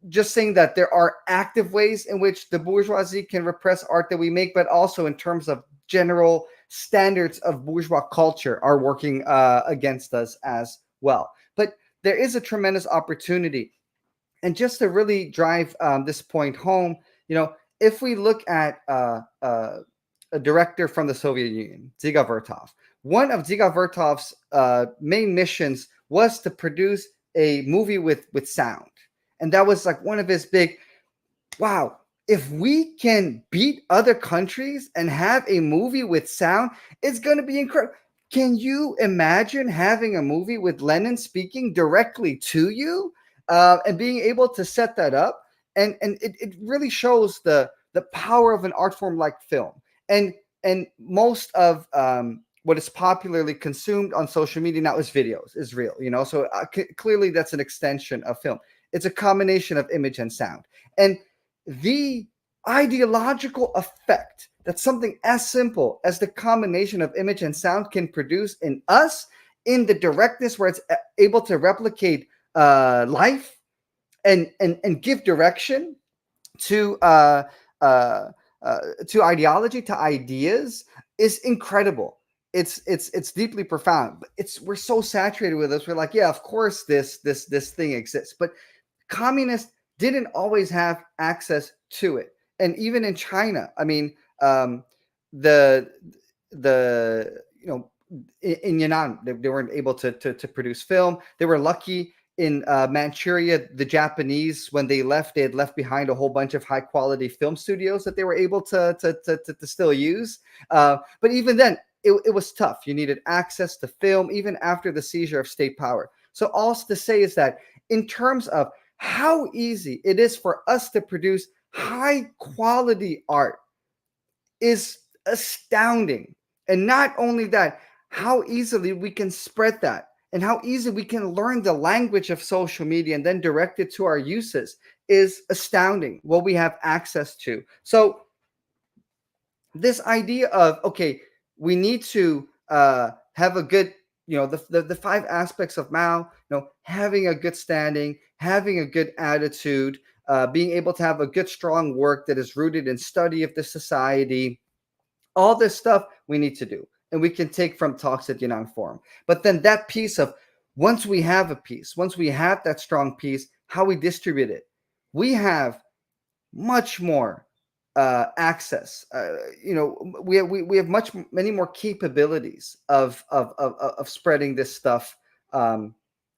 just saying that there are active ways in which the bourgeoisie can repress art that we make, but also in terms of general standards of bourgeois culture are working against us as well. But there is a tremendous opportunity. And just to really drive this point home, if we look at a director from the Soviet Union, Dziga Vertov, one of Dziga Vertov's main missions was to produce a movie with sound. And that was like one of his big, wow, if we can beat other countries and have a movie with sound, it's going to be incredible. Can you imagine having a movie with Lenin speaking directly to you? And being able to set that up, and it really shows the power of an art form like film. And most of what is popularly consumed on social media now is videos, is real. So clearly that's an extension of film. It's a combination of image and sound, and the ideological effect that something as simple as the combination of image and sound can produce in us, in the directness where it's able to replicate life and give direction to ideology, to ideas, is incredible. It's deeply profound. But we're so saturated with this. We're like, yeah, of course this thing exists. But communists didn't always have access to it. and even in China, I mean, the in Yanan, they weren't able to produce film. They were lucky in Manchuria. The Japanese, when they had left behind a whole bunch of high quality film studios that they were able to still use. But even then, it was tough. You needed access to film even after the seizure of state power. So all to say is that in terms of how easy it is for us to produce high quality art is astounding. And not only that, how easily we can spread that and how easy we can learn the language of social media and then direct it to our uses is astounding, what we have access to. So this idea of, okay, we need to have a good, the 5 aspects of Mao, having a good standing, having a good attitude, being able to have a good, strong work that is rooted in study of the society, all this stuff we need to do. And we can take from talks at Yanan Forum. But then that piece of, once we have a piece, once we have that strong piece, how we distribute it, we have much more access. We have many more capabilities of spreading this stuff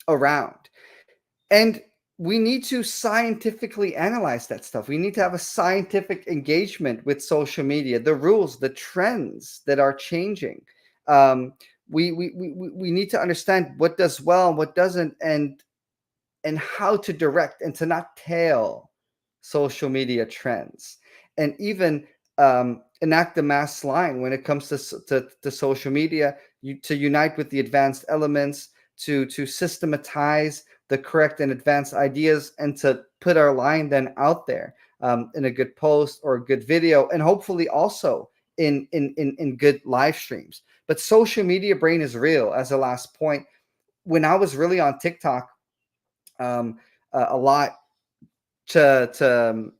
around. And we need to scientifically analyze that stuff. We need to have a scientific engagement with social media, the rules, the trends that are changing. We need to understand what does well and what doesn't, and how to direct and to not tail social media trends, and even enact the mass line when it comes to social media, to unite with the advanced elements, to systematize the correct and advanced ideas, and to put our line then out there in a good post or a good video, and hopefully also in good live streams. But social media brain is real. As a last point, when I was really on TikTok a lot, to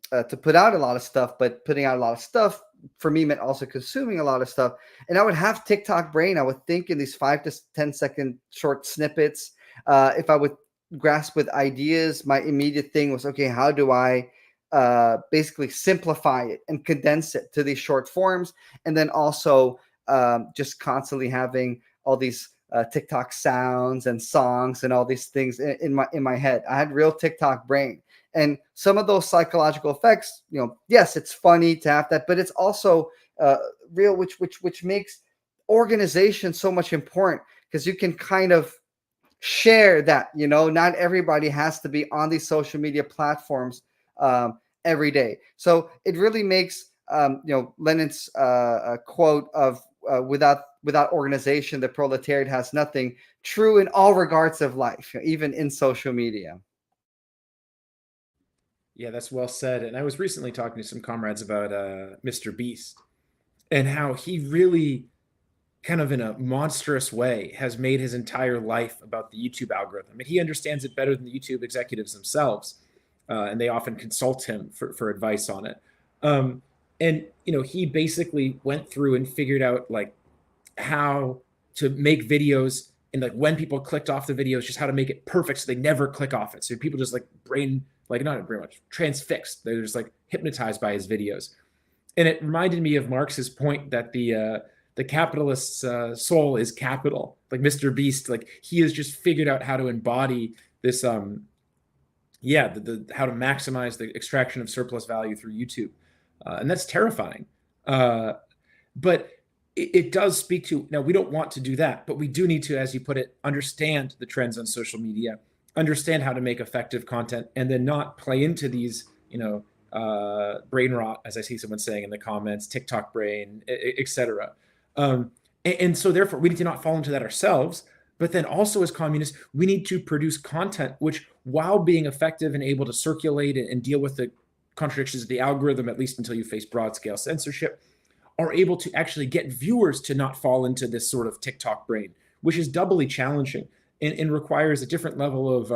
put out a lot of stuff, but putting out a lot of stuff for me meant also consuming a lot of stuff. And I would have TikTok brain. I would think in these 5 to 10 second short snippets. If I would grasp with ideas, my immediate thing was, okay, how do I basically simplify it and condense it to these short forms? And then also just constantly having all these TikTok sounds and songs and all these things in my head. I had real TikTok brain. And some of those psychological effects, yes, it's funny to have that, but it's also real, which makes organization so much important, because you can kind of share that. Not everybody has to be on these social media platforms every day. So it really makes Lenin's quote of without organization, the proletariat has nothing, true in all regards of life, even in social media. Yeah, that's well said. And I was recently talking to some comrades about Mr. Beast, and how he really, kind of in a monstrous way, has made his entire life about the YouTube algorithm. I mean, he understands it better than the YouTube executives themselves, and they often consult him for advice on it. And he basically went through and figured out like how to make videos, and like when people clicked off the videos, just how to make it perfect so they never click off it. So people just like not very much transfixed. They're just like hypnotized by his videos. And it reminded me of Marx's point that the capitalist's soul is capital. Like Mr. Beast, like he has just figured out how to embody this how to maximize the extraction of surplus value through YouTube. And that's terrifying. But it does speak to, now we don't want to do that, but we do need to, as you put it, understand the trends on social media, understand how to make effective content, and then not play into these, brain rot, as I see someone saying in the comments, TikTok brain, etc. And so therefore we need to not fall into that ourselves. But then also as communists, we need to produce content which, while being effective and able to circulate and deal with the contradictions of the algorithm, at least until you face broad scale censorship, are able to actually get viewers to not fall into this sort of TikTok brain, which is doubly challenging and requires a different level of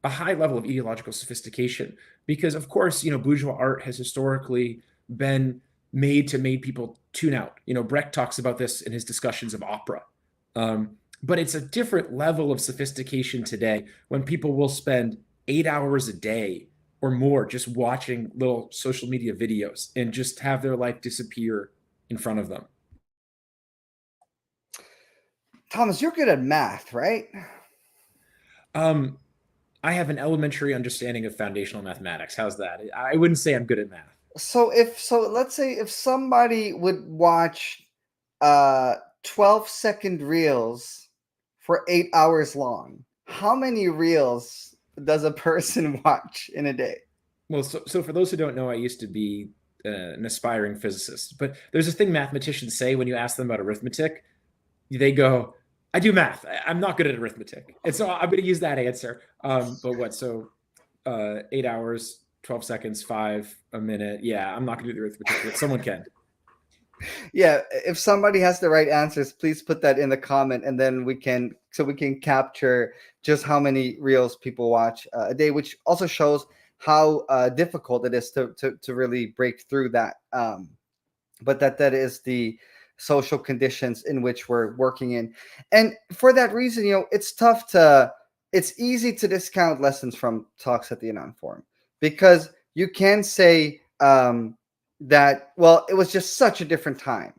a high level of ideological sophistication. Because of course, bourgeois art has historically been made to make people tune out. Brecht talks about this in his discussions of opera. But it's a different level of sophistication today when people will spend 8 hours a day or more just watching little social media videos and just have their life disappear in front of them. Thomas, you're good at math, right? I have an elementary understanding of foundational mathematics. How's that? I wouldn't say I'm good at math. So let's say if somebody would watch 12-second reels for 8 hours long, how many reels does a person watch in a day? Well, so for those who don't know, I used to be an aspiring physicist, but there's a thing mathematicians say when you ask them about arithmetic. They go, I do math. I'm not good at arithmetic. And so I'm going to use that answer. But what? So 8 hours, 12 seconds, 5 a minute. Yeah, I'm not going to do the arithmetic, but someone can. Yeah, if somebody has the right answers, please put that in the comment, and then we can capture just how many reels people watch a day, which also shows how difficult it is to really break through that. But that is the social conditions in which we're working in, and for that reason, it's easy to discount lessons from talks at the Yanan Forum, because you can say that, well, it was just such a different time,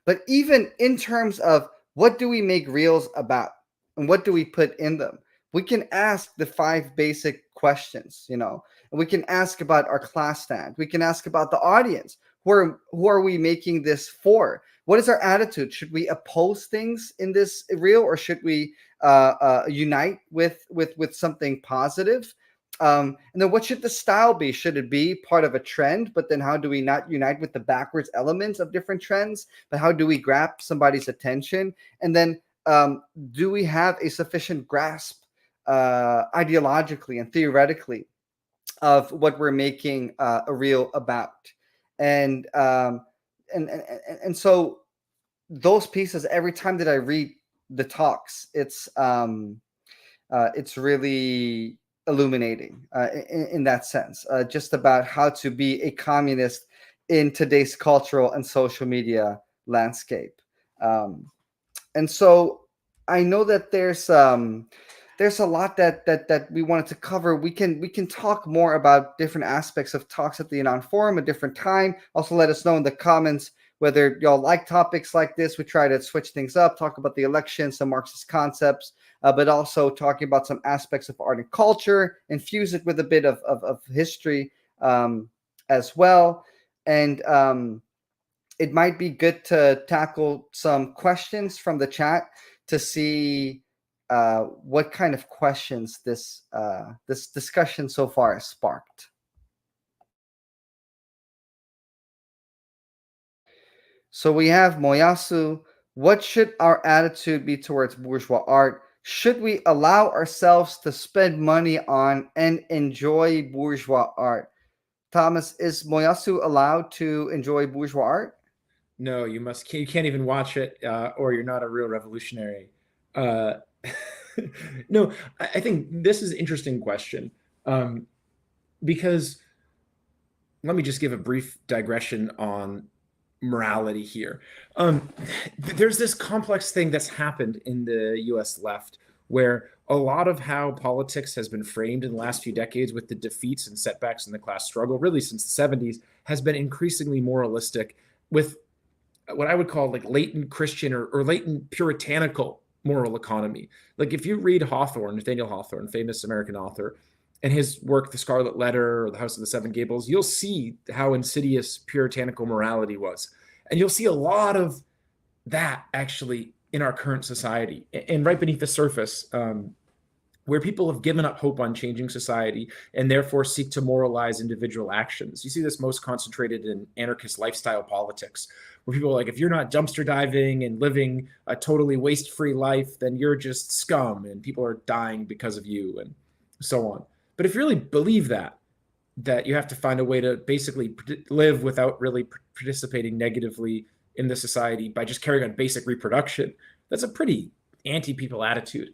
but even in terms of what do we make reels about and what do we put in them, we can ask the 5 basic questions, and we can ask about our class stand, we can ask about the audience. Who are we making this for? What is our attitude? Should we oppose things in this reel, or should we unite with something positive? And then what should the style be? Should it be part of a trend? But then how do we not unite with the backwards elements of different trends? But how do we grab somebody's attention? And then do we have a sufficient grasp ideologically and theoretically of what we're making a reel about? And so those pieces, every time that I read the talks, it's really illuminating in that sense, just about how to be a communist in today's cultural and social media landscape. And so I know that there's a lot that we wanted to cover. We can talk more about different aspects of talks at the Yanan Forum a different time. Also, let us know in the comments whether y'all like topics like this. We try to switch things up, talk about the election, some Marxist concepts, but also talking about some aspects of art and culture, infuse it with a bit of history as well. And it might be good to tackle some questions from the chat to see what kind of questions this discussion so far has sparked. So we have Moyasu. What should our attitude be towards bourgeois art? Should we allow ourselves to spend money on and enjoy bourgeois art? Thomas, is Moyasu allowed to enjoy bourgeois art? No, you can't even watch it, or you're not a real revolutionary. No, I think this is an interesting question, because let me just give a brief digression on morality here. There's this complex thing that's happened in the US left, where a lot of how politics has been framed in the last few decades, with the defeats and setbacks in the class struggle, really since the 70s, has been increasingly moralistic, with what I would call like latent Christian or latent puritanical moral economy. Like if you read Hawthorne, Nathaniel Hawthorne, famous American author, and his work, The Scarlet Letter or The House of the Seven Gables, you'll see how insidious puritanical morality was. And you'll see a lot of that actually in our current society. And right beneath the surface, where people have given up hope on changing society and therefore seek to moralize individual actions. You see this most concentrated in anarchist lifestyle politics, where people are like, if you're not dumpster diving and living a totally waste-free life, then you're just scum and people are dying because of you, and so on. But if you really believe that you have to find a way to basically live without really participating negatively in the society by just carrying on basic reproduction, that's a pretty anti-people attitude.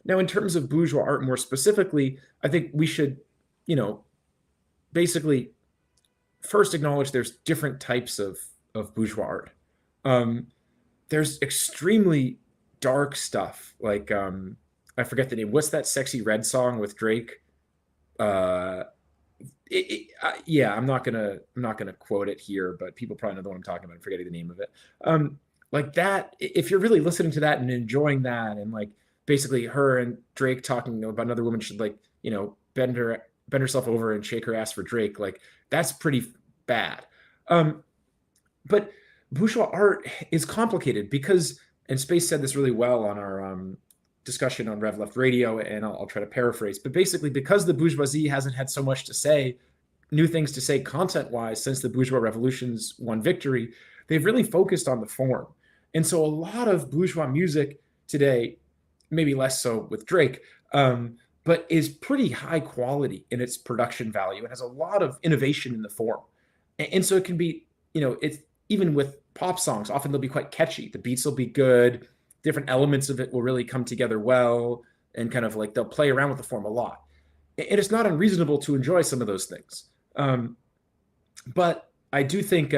Now, in terms of bourgeois art more specifically, I think we should, basically first acknowledge there's different types of bourgeois art. There's extremely dark stuff, like I forget the name. What's that Sexy Red song with Drake? Yeah, I'm not gonna quote it here, but people probably know the one I'm talking about. I'm forgetting the name of it. Like that, if you're really listening to that and enjoying that, and like basically her and Drake talking about another woman should like, bend herself over and shake her ass for Drake, like that's pretty bad. But bourgeois art is complicated because, and Space said this really well on our discussion on Rev Left Radio, and I'll try to paraphrase, but basically because the bourgeoisie hasn't had so much to say, new things to say content-wise since the bourgeois revolutions won victory, they've really focused on the form. And so a lot of bourgeois music today, maybe less so with Drake, but is pretty high quality in its production value and has a lot of innovation in the form. And so it can be, it's even with pop songs, often they'll be quite catchy. The beats will be good. Different elements of it will really come together well, and kind of like they'll play around with the form a lot. And it's not unreasonable to enjoy some of those things. But I do think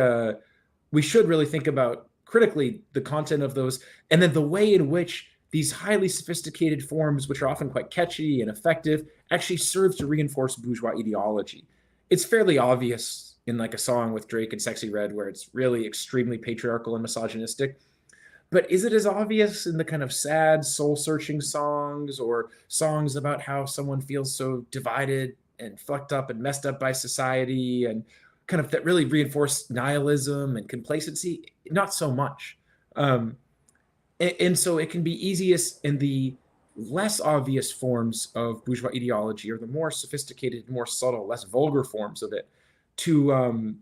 we should really think about critically the content of those, and then the way in which these highly sophisticated forms, which are often quite catchy and effective, actually serve to reinforce bourgeois ideology. It's fairly obvious in like a song with Drake and Sexy Red where it's really extremely patriarchal and misogynistic. But is it as obvious in the kind of sad, soul-searching songs, or songs about how someone feels so divided and fucked up and messed up by society, and kind of that really reinforce nihilism and complacency? Not so much. And so it can be easiest in the less obvious forms of bourgeois ideology, or the more sophisticated, more subtle, less vulgar forms of it, to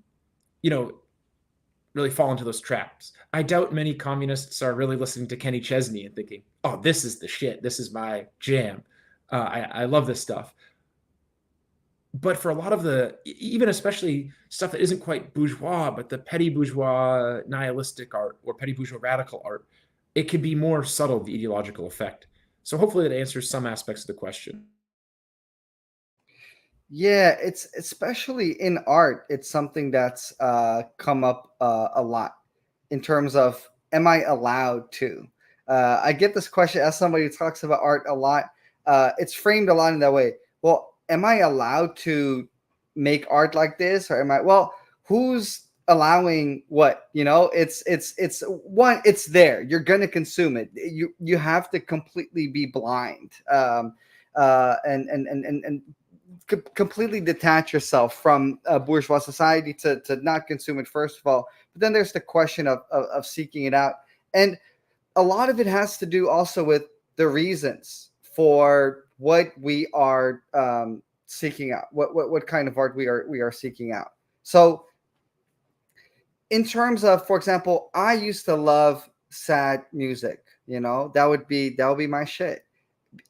really fall into those traps. I doubt many communists are really listening to Kenny Chesney and thinking, oh, this is the shit. This is my jam. I love this stuff. But for a lot of the, even especially stuff that isn't quite bourgeois, but the petty bourgeois nihilistic art or petty bourgeois radical art, it can be more subtle, the ideological effect. So hopefully that answers some aspects of the question. Yeah, it's especially in art, it's something that's come up a lot in terms of, am I allowed to? I get this question as somebody who talks about art a lot. It's framed a lot in that way. Well, am I allowed to make art like this, or am I? Well, who's allowing what? It's one. It's there. You're gonna consume it. You have to completely be blind. And completely detach yourself from bourgeois society to not consume it, first of all. But then there's the question of seeking it out. And a lot of it has to do also with the reasons for what we are seeking out, what kind of art we are seeking out. So in terms of, for example, I used to love sad music, that would be my shit.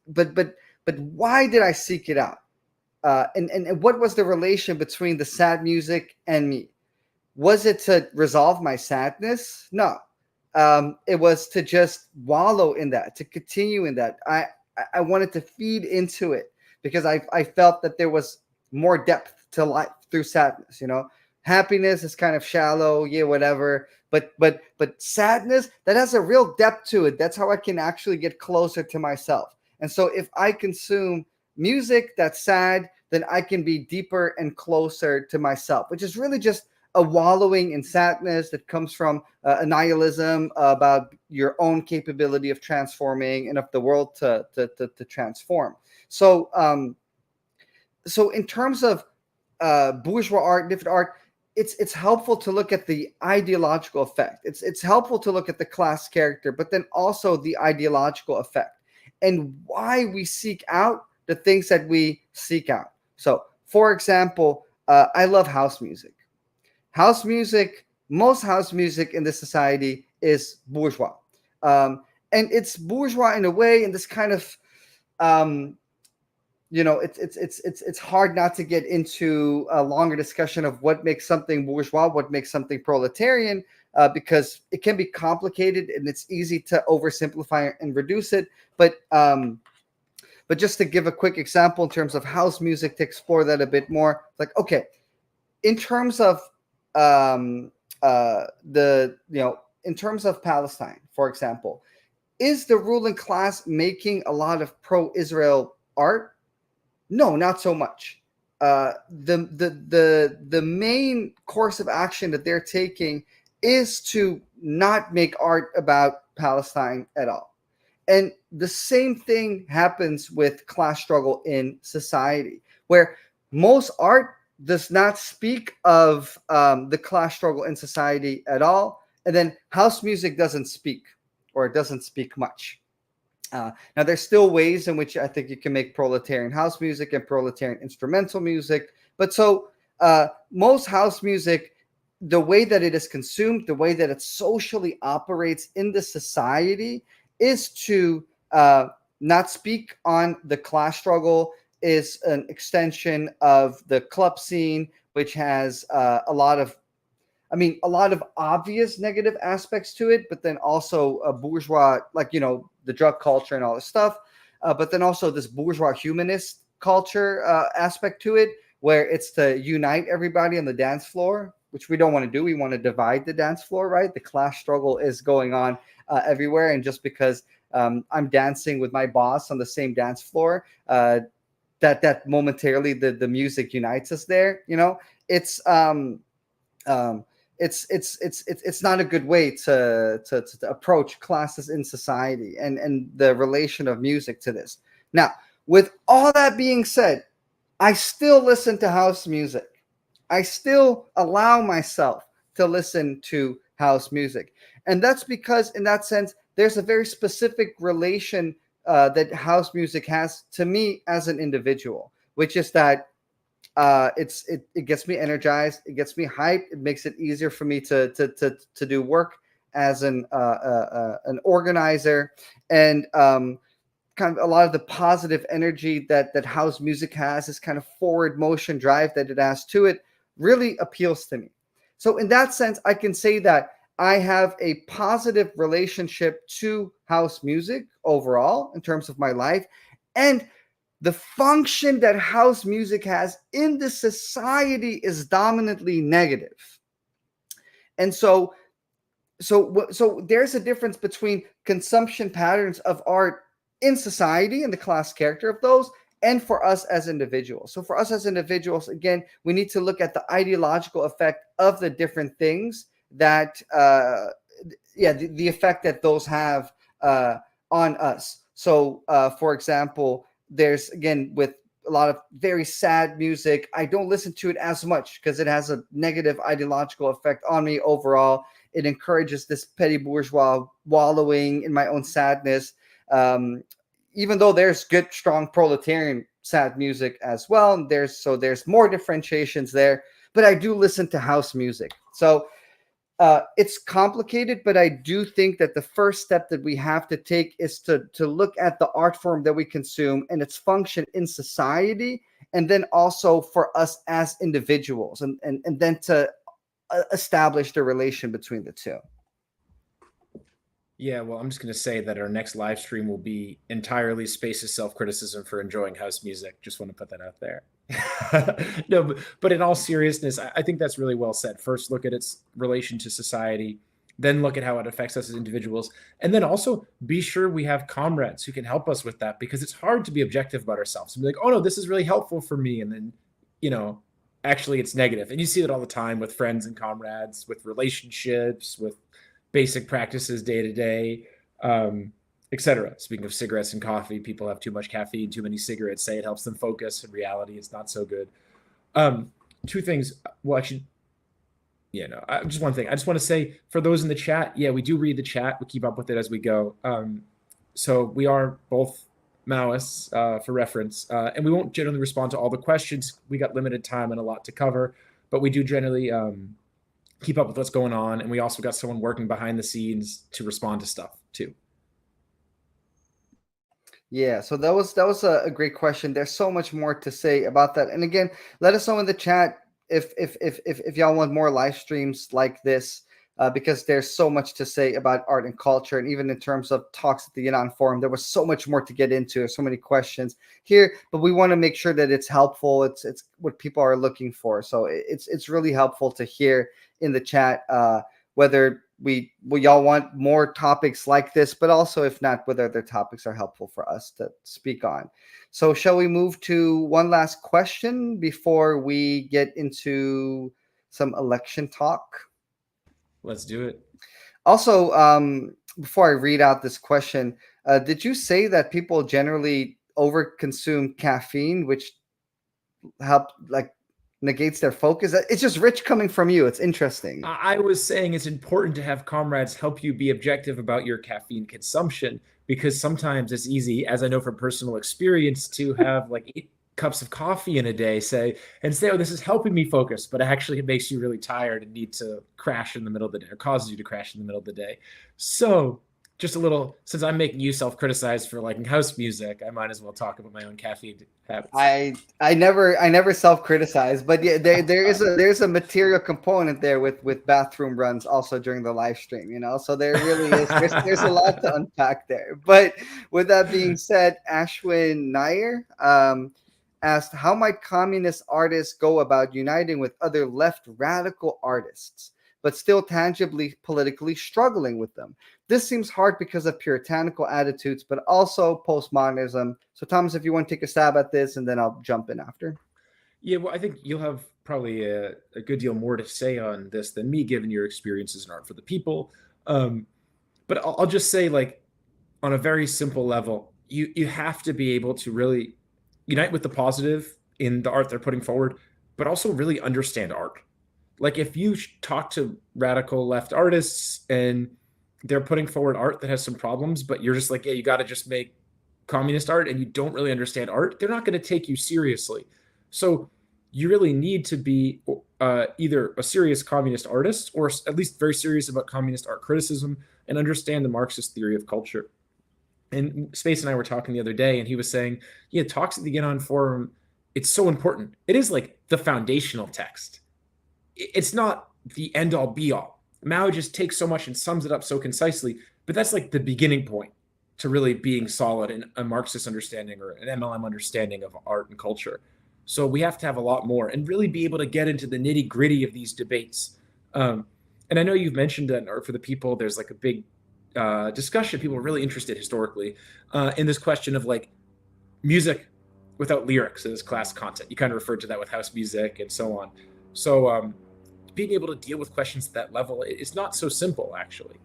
But why did I seek it out? And what was the relation between the sad music and me? Was it to resolve my sadness? No. It was to just wallow in that, to continue in that. I wanted to feed into it because I felt that there was more depth to life through sadness. Happiness is kind of shallow, yeah, whatever. But sadness, that has a real depth to it. That's how I can actually get closer to myself. And so if I consume music that's sad, then I can be deeper and closer to myself, which is really just a wallowing in sadness that comes from a nihilism about your own capability of transforming and of the world to transform. So in terms of bourgeois art, different art, it's helpful to look at the ideological effect. It's helpful to look at the class character, but then also the ideological effect and why we seek out the things that we seek out. So, for example, I love house music. Most house music in this society is bourgeois. And it's bourgeois in a way, in this kind of, it's hard not to get into a longer discussion of what makes something bourgeois, what makes something proletarian, because it can be complicated and it's easy to oversimplify and reduce it. But just to give a quick example in terms of house music, to explore that a bit more, like, okay, in terms of in terms of Palestine, for example, is the ruling class making a lot of pro-Israel art? No, not so much. the main course of action that they're taking is to not make art about Palestine at all. And the same thing happens with class struggle in society, where most art does not speak of the class struggle in society at all. And then house music doesn't speak, or it doesn't speak much. Now, there's still ways in which I think you can make proletarian house music and proletarian instrumental music. But so most house music, the way that it is consumed, the way that it socially operates in the society is to not speak on the class struggle, is an extension of the club scene, which has a lot of obvious negative aspects to it, but then also a bourgeois, like, the drug culture and all this stuff. But then also this bourgeois humanist culture aspect to it, where it's to unite everybody on the dance floor, which we don't want to do. We want to divide the dance floor, right? The class struggle is going on everywhere. And just because I'm dancing with my boss on the same dance floor, that momentarily the music unites us there. It's it's not a good way to approach classes in society and the relation of music to this. Now, with all that being said, I still listen to house music. I still allow myself to listen to house music. And that's because, in that sense, there's a very specific relation that house music has to me as an individual, which is that it gets me energized, it gets me hyped, it makes it easier for me to do work as an organizer, and kind of a lot of the positive energy that house music has, this kind of forward motion drive that it has to it, really appeals to me. So in that sense, I can say that I have a positive relationship to house music overall in terms of my life, and the function that house music has in the society is dominantly negative. And so there's a difference between consumption patterns of art in society and the class character of those, and for us as individuals. So for us as individuals, again, we need to look at the ideological effect of the different things that, the effect that those have on us. So, for example, there's, again, with a lot of very sad music, I don't listen to it as much because it has a negative ideological effect on me overall. It encourages this petty bourgeois wallowing in my own sadness. Even though there's good, strong proletarian sad music as well, there's more differentiations there. But I do listen to house music. So it's complicated, but I do think that the first step that we have to take is to look at the art form that we consume and its function in society, and then also for us as individuals, and then to establish the relation between the two. Yeah, well, I'm just going to say that our next live stream will be entirely Space's self-criticism for enjoying house music. Just want to put that out there. No, but in all seriousness, I think that's really well said. First, look at its relation to society, then look at how it affects us as individuals, and then also be sure we have comrades who can help us with that, because it's hard to be objective about ourselves and be like, oh no, this is really helpful for me, and then, actually it's negative. And you see it all the time with friends and comrades, with relationships, with basic practices day to day, etc. Speaking of cigarettes and coffee, people have too much caffeine, too many cigarettes, say it helps them focus. In reality, it's not so good. Two things. Well, actually, just one thing. I just want to say, for those in the chat, we do read the chat. We keep up with it as we go. So we are both Maoists, for reference, and we won't generally respond to all the questions. We got limited time and a lot to cover, but we do generally keep up with what's going on, and we also got someone working behind the scenes to respond to stuff too. Yeah, so that was a great question. There's so much more to say about that. And again, let us know in the chat if y'all want more live streams like this, because there's so much to say about art and culture. And even in terms of talks at the Yanan Forum, there was so much more to get into. So many questions here, but we want to make sure that it's helpful. It's what people are looking for. So it's really helpful to hear in the chat, whether we all want more topics like this, but also if not, what other topics are helpful for us to speak on. So shall we move to one last question before we get into some election talk? Let's do it. Also, before I read out this question, did you say that people generally overconsume caffeine, which negates their focus? It's just rich coming from you. It's interesting. I was saying it's important to have comrades help you be objective about your caffeine consumption, because sometimes it's easy, as I know from personal experience, to have like 8 cups of coffee in a day, say, oh, this is helping me focus, but actually it makes you really tired and need to crash in the middle of the day, or causes you to crash in the middle of the day. So just a little, since I'm making you self-criticize for liking house music, I might as well talk about my own caffeine habits. I never self-criticize, but yeah, there's a material component there with bathroom runs also during the live stream, so there really is there's a lot to unpack there. But with that being said, Ashwin Nair asked, how might communist artists go about uniting with other left radical artists but still tangibly politically struggling with them? This seems hard because of puritanical attitudes, but also postmodernism. So, Thomas, if you want to take a stab at this, and then I'll jump in after. Yeah, well, I think you'll have probably a good deal more to say on this than me, given your experiences in art for the people. But I'll just say, like, on a very simple level, you have to be able to really unite with the positive in the art they're putting forward, but also really understand art. Like, if you talk to radical left artists and they're putting forward art that has some problems, but you're just like, yeah, you got to just make communist art, and you don't really understand art, they're not going to take you seriously. So you really need to be either a serious communist artist, or at least very serious about communist art criticism, and understand the Marxist theory of culture. And Space and I were talking the other day, and he was saying, yeah, talks at the Yanan Forum, it's so important. It is like the foundational text. It's not the end-all be-all. Mao just takes so much and sums it up so concisely, but that's like the beginning point to really being solid in a Marxist understanding or an MLM understanding of art and culture. So we have to have a lot more and really be able to get into the nitty-gritty of these debates. And I know you've mentioned that in Art for the People, there's like a big discussion. People are really interested historically in this question of like music without lyrics as class content. You kind of referred to that with house music and so on. So being able to deal with questions at that level is not so simple, actually.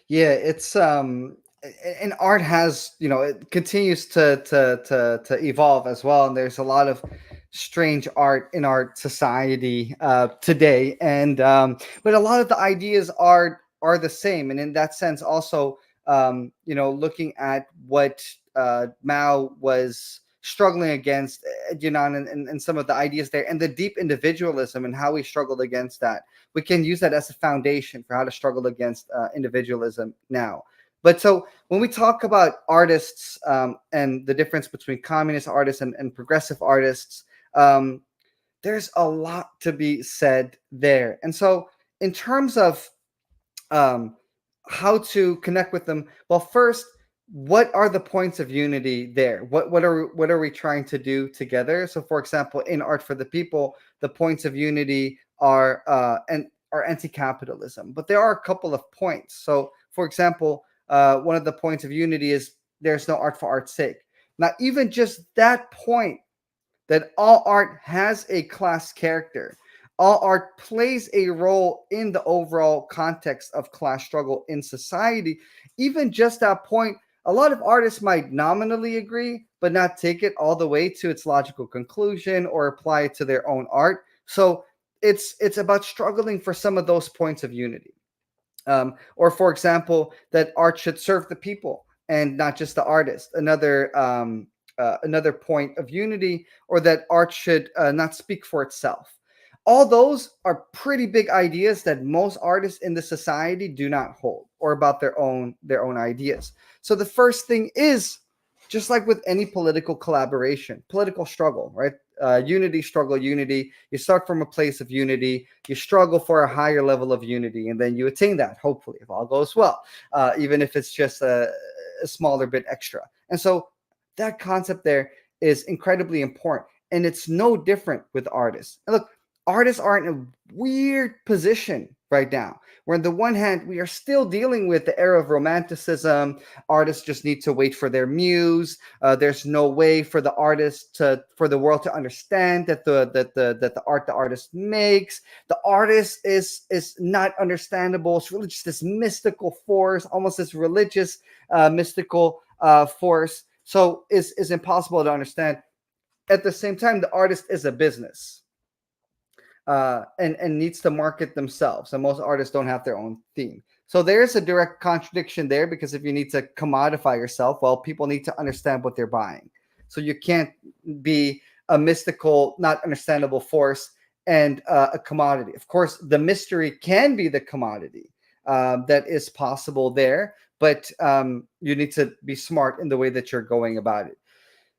Yeah, it's and art has, it continues to evolve as well, and there's a lot of strange art in our society today, and but a lot of the ideas are the same, and in that sense also looking at what Mao was struggling against, and some of the ideas there, and the deep individualism and how we struggled against that. We can use that as a foundation for how to struggle against individualism now. But so when we talk about artists and the difference between communist artists and progressive artists, there's a lot to be said there. And so in terms of how to connect with them, well, first, what are the points of unity there? What are we trying to do together? So, for example, in Art for the People, the points of unity are anti-capitalism, but there are a couple of points. So, for example, one of the points of unity is there's no art for art's sake. Now, even just that point, that all art has a class character, all art plays a role in the overall context of class struggle in society. Even just that point, a lot of artists might nominally agree, but not take it all the way to its logical conclusion or apply it to their own art. So it's about struggling for some of those points of unity. Or, for example, that art should serve the people and not just the artist. Another point of unity, or that art should not speak for itself. All those are pretty big ideas that most artists in the society do not hold, or about their own ideas. So the first thing is, just like with any political collaboration, political struggle, right? Unity, struggle, unity. You start from a place of unity, you struggle for a higher level of unity, and then you attain that, hopefully, if all goes well, even if it's just a smaller bit extra. And so that concept there is incredibly important, and it's no different with artists. And look, artists are in a weird position right now, where on the one hand, we are still dealing with the era of romanticism. Artists just need to wait for their muse. There's no way for the for the world to understand that the art the artist makes, the artist is not understandable. It's really just this mystical force, almost this religious mystical force. So is impossible to understand. At the same time, the artist is a business. And needs to market themselves. And most artists don't have their own theme. So there's a direct contradiction there, because if you need to commodify yourself, well, people need to understand what they're buying. So you can't be a mystical, not understandable force and a commodity. Of course, the mystery can be the commodity that is possible there, but you need to be smart in the way that you're going about it.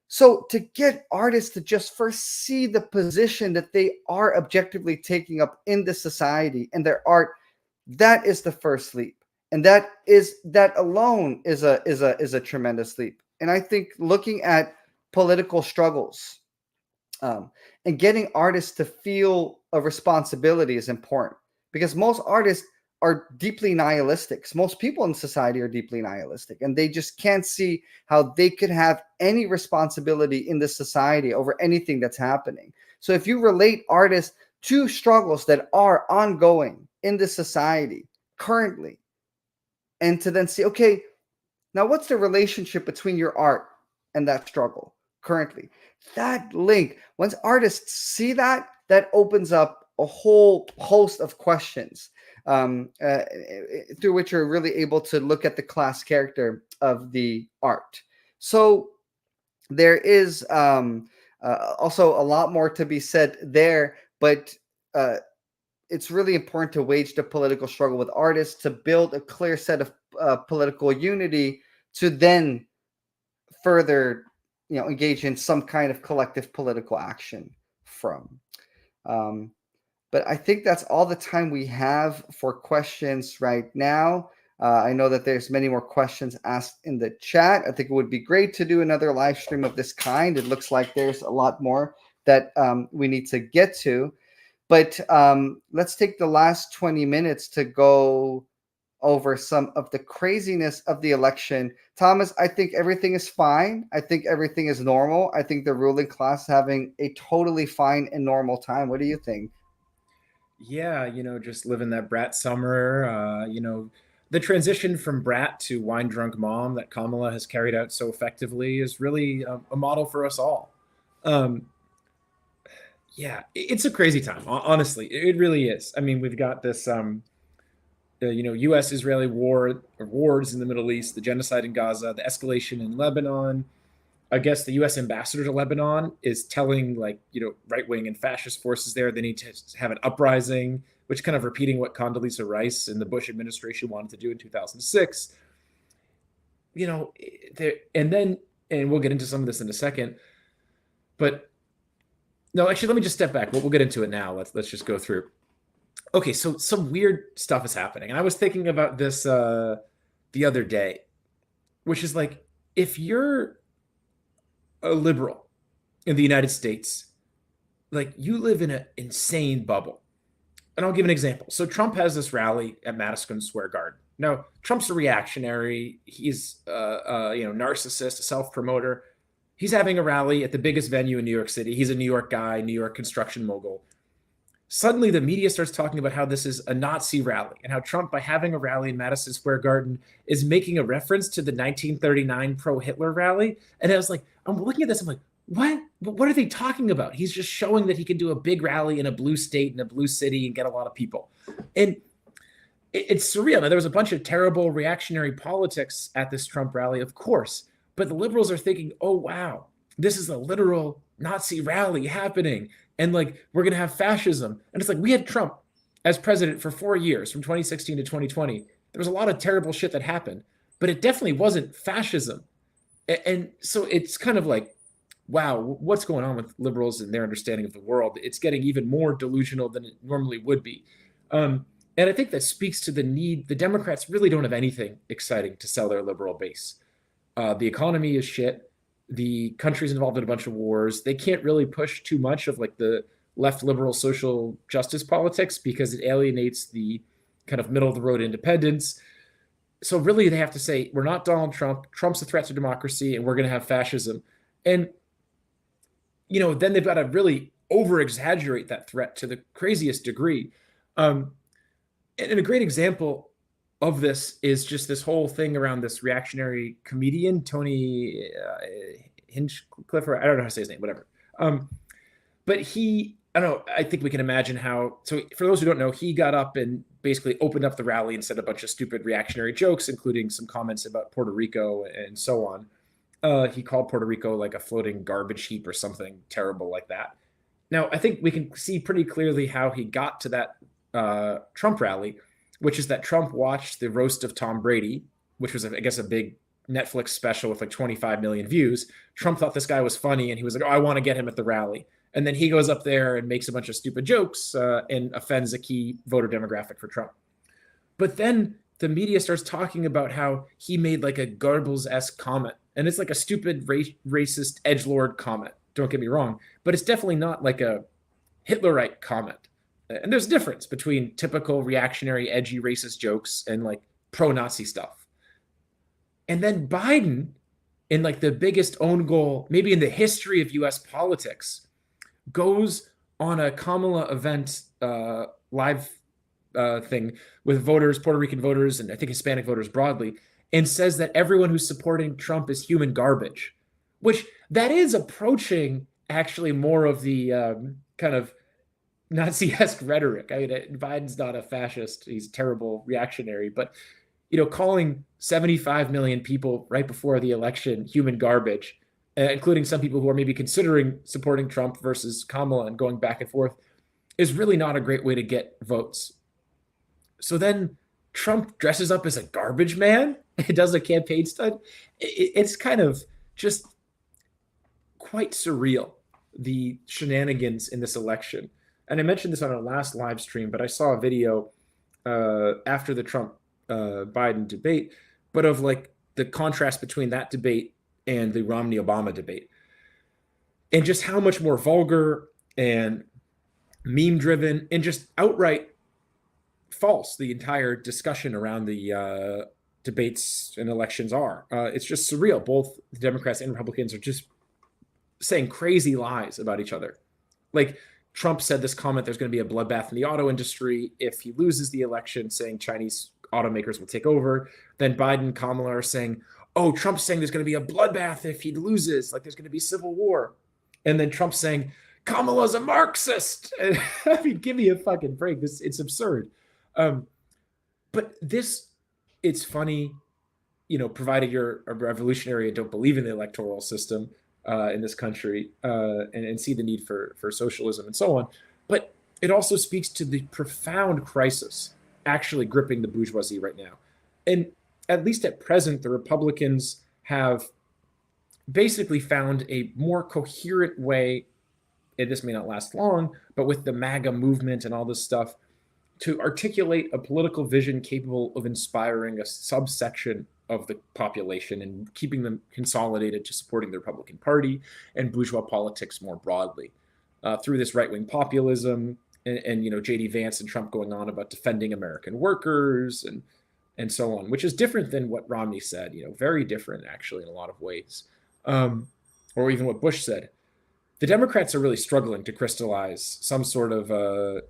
So to get artists to just first see the position that they are objectively taking up in the society and their art, that is the first leap. And that alone is a tremendous leap. And I think looking at political struggles and getting artists to feel a responsibility is important, because most artists are deeply nihilistic. Most people in society are deeply nihilistic, and they just can't see how they could have any responsibility in this society over anything that's happening. So if you relate artists to struggles that are ongoing in this society currently, and to then see, okay, now what's the relationship between your art and that struggle currently? That link, once artists see that, that opens up a whole host of questions through which you're really able to look at the class character of the art. So there is also a lot more to be said there, but it's really important to wage the political struggle with artists, to build a clear set of political unity, to then further, engage in some kind of collective political action from. But I think that's all the time we have for questions right now. I know that there's many more questions asked in the chat. I think it would be great to do another live stream of this kind. It looks like there's a lot more that we need to get to. But let's take the last 20 minutes to go over some of the craziness of the election. Thomas, I think everything is fine. I think everything is normal. I think the ruling class is having a totally fine and normal time. What do you think? Yeah, just living that brat summer. The transition from brat to wine drunk mom that Kamala has carried out so effectively is really a model for us all. Yeah, it's a crazy time. Honestly, it really is. I mean, we've got this, U.S.-Israeli war, or wars in the Middle East, the genocide in Gaza, the escalation in Lebanon. I guess the U.S. ambassador to Lebanon is telling, right-wing and fascist forces there they need to have an uprising, which kind of repeating what Condoleezza Rice and the Bush administration wanted to do in 2006. And we'll get into some of this in a second. But no, actually, let me just step back. We'll get into it now. Let's just go through. Okay, so some weird stuff is happening, and I was thinking about this the other day, which is like, if you're a liberal in the United States, you live in an insane bubble. And I'll give an example. So Trump has this rally at Madison Square Garden. Now, Trump's a reactionary. He's narcissist, a self-promoter. He's having a rally at the biggest venue in New York City. He's a New York guy, New York construction mogul. Suddenly, the media starts talking about how this is a Nazi rally, and how Trump, by having a rally in Madison Square Garden, is making a reference to the 1939 pro-Hitler rally. And I was like, I'm looking at this, I'm like, what? What are they talking about? He's just showing that he can do a big rally in a blue state, in a blue city, and get a lot of people. And it's surreal. Now, there was a bunch of terrible reactionary politics at this Trump rally, of course, but the liberals are thinking, oh, wow, this is a literal Nazi rally happening. And we're going to have fascism. And it's like, we had Trump as president for 4 years, from 2016 to 2020. There was a lot of terrible shit that happened, but it definitely wasn't fascism. And so it's kind of like, wow, what's going on with liberals and their understanding of the world? It's getting even more delusional than it normally would be. And I think that speaks to the need. The Democrats really don't have anything exciting to sell their liberal base. The economy is shit. The country's involved in a bunch of wars. They can't really push too much of the left liberal social justice politics because it alienates the kind of middle of the road independents. So really they have to say, we're not Donald Trump. Trump's a threat to democracy, and we're going to have fascism. And, then they've got to really over exaggerate that threat to the craziest degree. And a great example of this is just this whole thing around this reactionary comedian, Tony Hinchcliffe, I don't know how to say his name, whatever. But he, I don't know, I think we can imagine how, so for those who don't know, he got up and basically opened up the rally and said a bunch of stupid reactionary jokes, including some comments about Puerto Rico and so on. He called Puerto Rico like a floating garbage heap or something terrible like that. Now, I think we can see pretty clearly how he got to that Trump rally, which is that Trump watched the roast of Tom Brady, which was, I guess, a big Netflix special with like 25 million views. Trump thought this guy was funny, and he was like, oh, I want to get him at the rally. And then he goes up there and makes a bunch of stupid jokes and offends a key voter demographic for Trump. But then the media starts talking about how he made like a Goebbels-esque comment. And it's like a stupid racist edgelord comment. Don't get me wrong. But it's definitely not like a Hitlerite comment. And there's a difference between typical reactionary, edgy, racist jokes and like pro-Nazi stuff. And then Biden, in like the biggest own goal, maybe in the history of US politics, goes on a Kamala event live thing with voters, Puerto Rican voters, and I think Hispanic voters broadly, and says that everyone who's supporting Trump is human garbage, which that is approaching actually more of the kind of Nazi-esque rhetoric. I mean, Biden's not a fascist. He's a terrible reactionary, but calling 75 million people right before the election human garbage, including some people who are maybe considering supporting Trump versus Kamala and going back and forth, is really not a great way to get votes. So then Trump dresses up as a garbage man. He does a campaign stunt. It's kind of just quite surreal, the shenanigans in this election. And I mentioned this on our last live stream, but I saw a video after the Trump-Biden debate, but of like the contrast between that debate and the Romney-Obama debate, and just how much more vulgar and meme-driven and just outright false the entire discussion around the debates and elections are. It's just surreal. Both the Democrats and Republicans are just saying crazy lies about each other. Like Trump said this comment, there's going to be a bloodbath in the auto industry if he loses the election, saying Chinese automakers will take over. Then Biden and Kamala are saying, oh, Trump's saying there's going to be a bloodbath if he loses, like there's going to be civil war. And then Trump's saying, Kamala's a Marxist. I mean, give me a fucking break. It's absurd. But it's funny, provided you're a revolutionary and don't believe in the electoral system in this country and see the need for socialism and so on. But it also speaks to the profound crisis actually gripping the bourgeoisie right now. And at least at present, the Republicans have basically found a more coherent way, and this may not last long, but with the MAGA movement and all this stuff, to articulate a political vision capable of inspiring a subsection of the population and keeping them consolidated to supporting the Republican Party and bourgeois politics more broadly through this right-wing populism and J.D. Vance and Trump going on about defending American workers and so on, which is different than what Romney said, very different actually in a lot of ways, or even what Bush said. The Democrats are really struggling to crystallize some sort of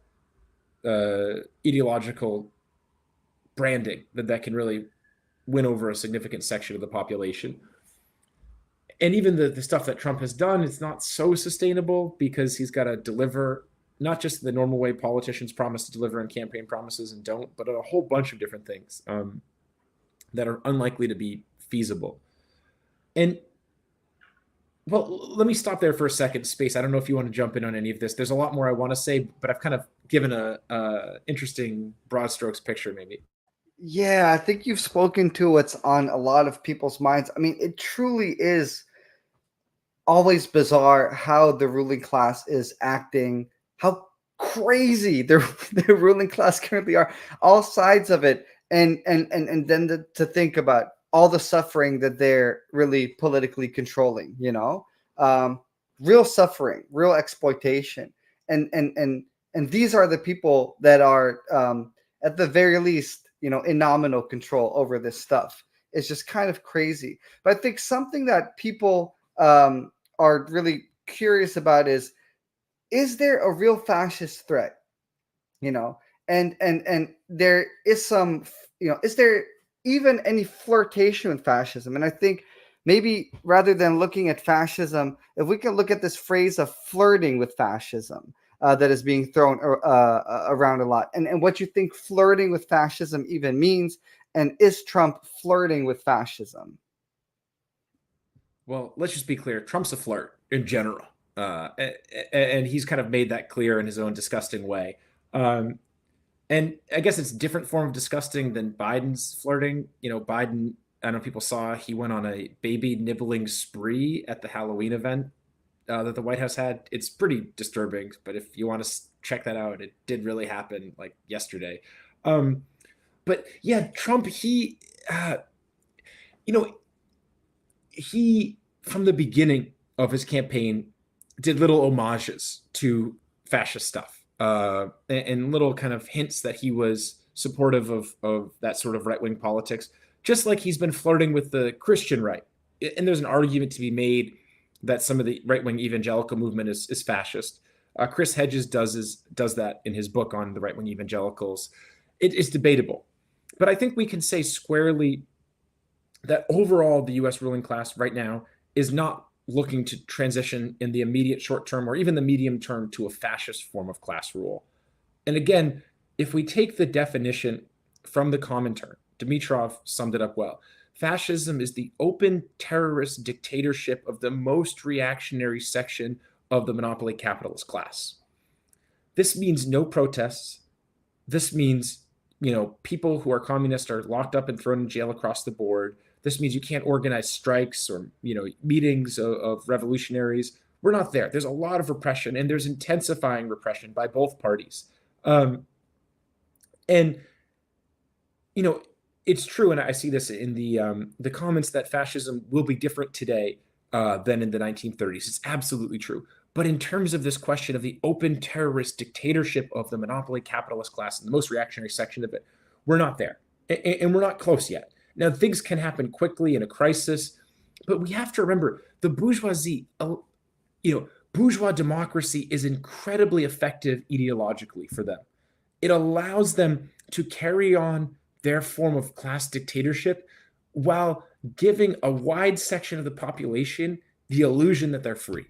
ideological branding that can really win over a significant section of the population. And even the stuff that Trump has done, it's not so sustainable because he's got to deliver not just the normal way politicians promise to deliver on campaign promises and don't, but a whole bunch of different things that are unlikely to be feasible. And well, let me stop there for a second, Space. I don't know if you want to jump in on any of this. There's a lot more I want to say, but I've kind of given a interesting broad strokes picture maybe. Yeah, I think you've spoken to what's on a lot of people's minds. I mean, it truly is always bizarre how the ruling class is acting, how crazy the ruling class currently are, all sides of it. And then to think about all the suffering that they're really politically controlling, real suffering, real exploitation. and these are the people that are at the very least, in nominal control over this stuff. It's just kind of crazy. But I think something that people are really curious about is there a real fascist threat? And there is some, is there even any flirtation with fascism? And I think maybe rather than looking at fascism, if we can look at this phrase of flirting with fascism that is being thrown around a lot, and what you think flirting with fascism even means, and is Trump flirting with fascism? Well, let's just be clear. Trump's a flirt in general. And he's kind of made that clear in his own disgusting way. And I guess it's a different form of disgusting than Biden's flirting. Biden, I don't know if people saw, he went on a baby nibbling spree at the Halloween event that the White House had. It's pretty disturbing, but if you want to check that out, it did really happen like yesterday. But yeah, Trump, he from the beginning of his campaign did little homages to fascist stuff and little kind of hints that he was supportive of that sort of right-wing politics, just like he's been flirting with the Christian right. And there's an argument to be made that some of the right-wing evangelical movement is fascist. Chris Hedges does that in his book on the right-wing evangelicals. It is debatable. But I think we can say squarely that overall the U.S. ruling class right now is not looking to transition in the immediate short term or even the medium term to a fascist form of class rule. And again, if we take the definition from the Comintern, Dimitrov summed it up well. Fascism is the open terrorist dictatorship of the most reactionary section of the monopoly capitalist class. This means no protests. This means, people who are communist are locked up and thrown in jail across the board. This means you can't organize strikes or, meetings of revolutionaries. We're not there. There's a lot of repression, and there's intensifying repression by both parties. It's true, and I see this in the comments, that fascism will be different today than in the 1930s. It's absolutely true. But in terms of this question of the open terrorist dictatorship of the monopoly capitalist class and the most reactionary section of it, we're not there, and we're not close yet. Now, things can happen quickly in a crisis, but we have to remember the bourgeoisie, bourgeois democracy is incredibly effective ideologically for them. It allows them to carry on their form of class dictatorship while giving a wide section of the population the illusion that they're free.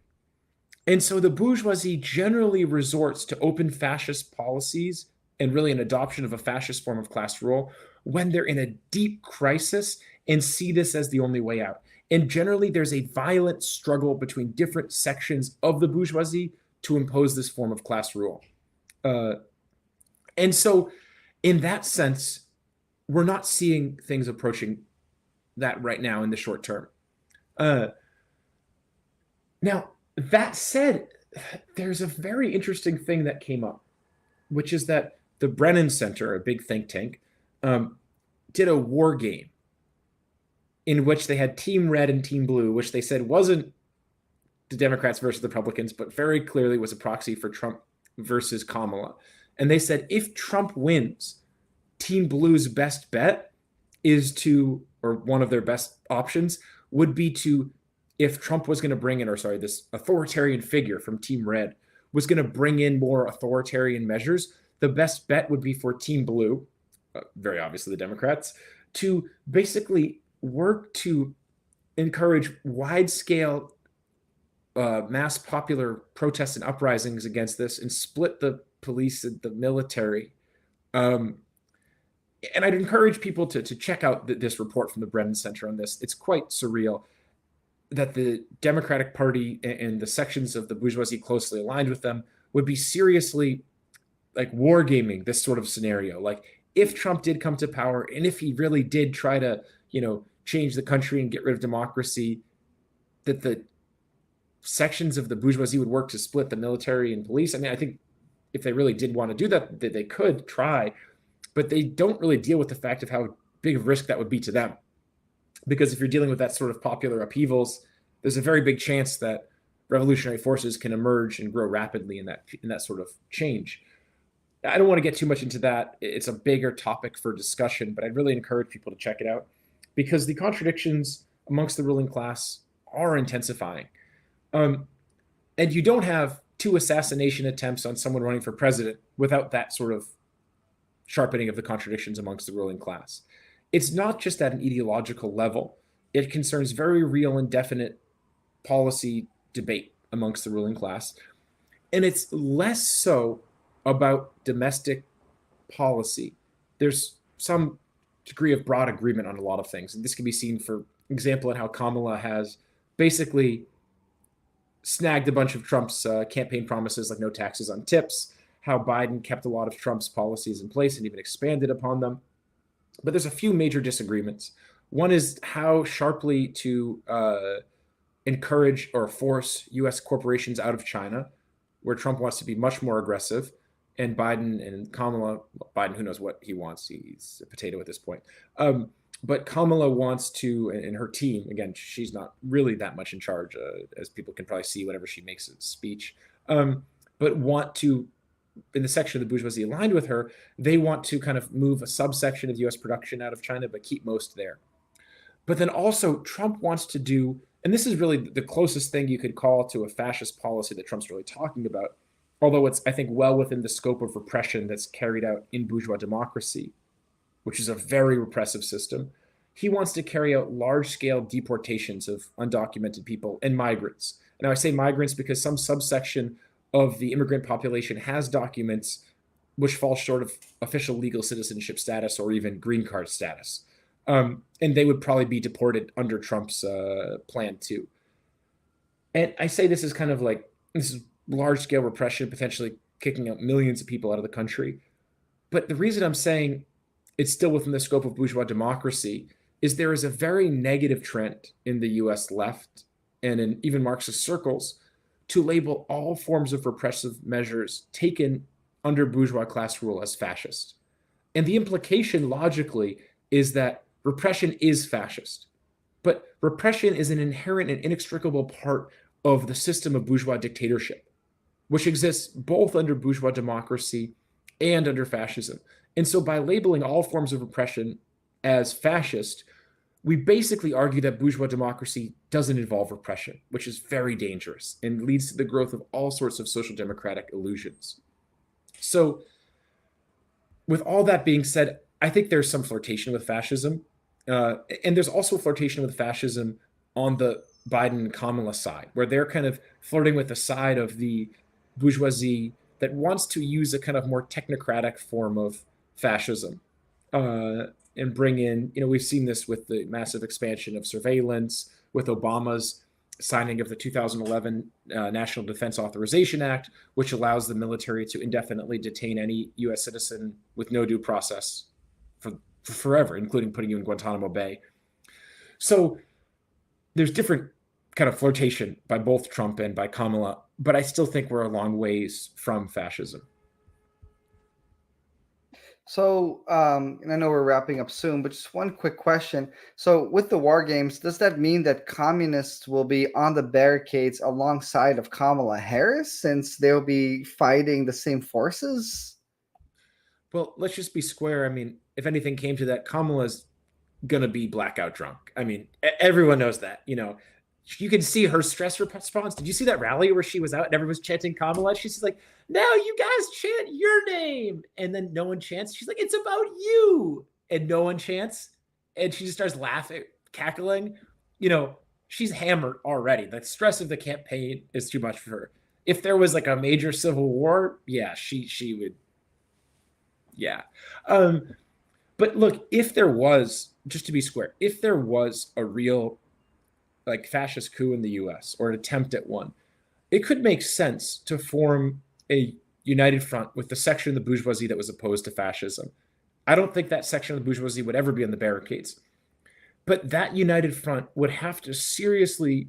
And so the bourgeoisie generally resorts to open fascist policies and really an adoption of a fascist form of class rule when they're in a deep crisis and see this as the only way out. And generally, there's a violent struggle between different sections of the bourgeoisie to impose this form of class rule. And so in that sense, we're not seeing things approaching that right now in the short term. Now, that said, there's a very interesting thing that came up, which is that the Brennan Center, a big think tank, did a war game in which they had Team Red and Team Blue, which they said wasn't the Democrats versus the Republicans, but very clearly was a proxy for Trump versus Kamala. And they said if Trump wins, Team Blue's best bet is to, or one of their best options would be to, if Trump was going to bring in, this authoritarian figure from Team Red was going to bring in more authoritarian measures, the best bet would be for Team Blue, very obviously the Democrats, to basically work to encourage wide-scale mass popular protests and uprisings against this and split the police and the military. And I'd encourage people to check out this report from the Brennan Center on this. It's quite surreal that the Democratic Party and the sections of the bourgeoisie closely aligned with them would be seriously like wargaming this sort of scenario. Like if Trump did come to power and if he really did try to, change the country and get rid of democracy, that the sections of the bourgeoisie would work to split the military and police. I mean, I think if they really did want to do that, they could try, but they don't really deal with the fact of how big of a risk that would be to them. Because if you're dealing with that sort of popular upheavals, there's a very big chance that revolutionary forces can emerge and grow rapidly in that sort of change. I don't want to get too much into that. It's a bigger topic for discussion, but I'd really encourage people to check it out because the contradictions amongst the ruling class are intensifying. And you don't have 2 assassination attempts on someone running for president without that sort of sharpening of the contradictions amongst the ruling class. It's not just at an ideological level. It concerns very real and definite policy debate amongst the ruling class. And it's less so about domestic policy. There's some degree of broad agreement on a lot of things. And this can be seen, for example, in how Kamala has basically snagged a bunch of Trump's campaign promises, like no taxes on tips, how Biden kept a lot of Trump's policies in place and even expanded upon them. But there's a few major disagreements. One is how sharply to encourage or force U.S. corporations out of China, where Trump wants to be much more aggressive. And Biden and Kamala, Biden, who knows what he wants? He's a potato at this point. But Kamala wants to, and her team, again, she's not really that much in charge, as people can probably see whenever she makes a speech, but want to, in the section of the bourgeoisie aligned with her, they want to kind of move a subsection of U.S. production out of China, but keep most there. But then also Trump wants to do, and this is really the closest thing you could call to a fascist policy that Trump's really talking about, although it's, I think, well within the scope of repression that's carried out in bourgeois democracy, which is a very repressive system. He wants to carry out large-scale deportations of undocumented people and migrants. Now, I say migrants because some subsection of the immigrant population has documents which fall short of official legal citizenship status or even green card status. And they would probably be deported under Trump's plan too. And I say this is kind of like, this is large-scale repression, potentially kicking out millions of people out of the country. But the reason I'm saying it's still within the scope of bourgeois democracy is there is a very negative trend in the US left and in even Marxist circles to label all forms of repressive measures taken under bourgeois class rule as fascist. And the implication logically is that repression is fascist. But repression is an inherent and inextricable part of the system of bourgeois dictatorship, which exists both under bourgeois democracy and under fascism. And so by labeling all forms of repression as fascist, we basically argue that bourgeois democracy doesn't involve repression, which is very dangerous and leads to the growth of all sorts of social democratic illusions. So with all that being said, I think there's some flirtation with fascism. And there's also flirtation with fascism on the Biden and Kamala side, where they're kind of flirting with the side of the bourgeoisie that wants to use a kind of more technocratic form of fascism and bring in, we've seen this with the massive expansion of surveillance, with Obama's signing of the 2011 National Defense Authorization Act, which allows the military to indefinitely detain any U.S. citizen with no due process for forever, including putting you in Guantanamo Bay. So there's different kind of flirtation by both Trump and by Kamala, but I still think we're a long ways from fascism. So, and I know we're wrapping up soon, but just one quick question. So with the war games, does that mean that communists will be on the barricades alongside of Kamala Harris since they'll be fighting the same forces? Well, let's just be square. I mean, if anything came to that, Kamala's going to be blackout drunk. I mean, everyone knows that, you can see her stress response. Did you see that rally where she was out and everyone was chanting Kamala? She's like, "No, you guys chant your name." And then no one chants. She's like, "It's about you." And no one chants. And she just starts laughing, cackling. She's hammered already. The stress of the campaign is too much for her. If there was like a major civil war, yeah, she would. Yeah. But look, if there was, just to be square, if there was a real like fascist coup in the US or an attempt at one, it could make sense to form a united front with the section of the bourgeoisie that was opposed to fascism. I don't think that section of the bourgeoisie would ever be on the barricades. But that united front would have to seriously,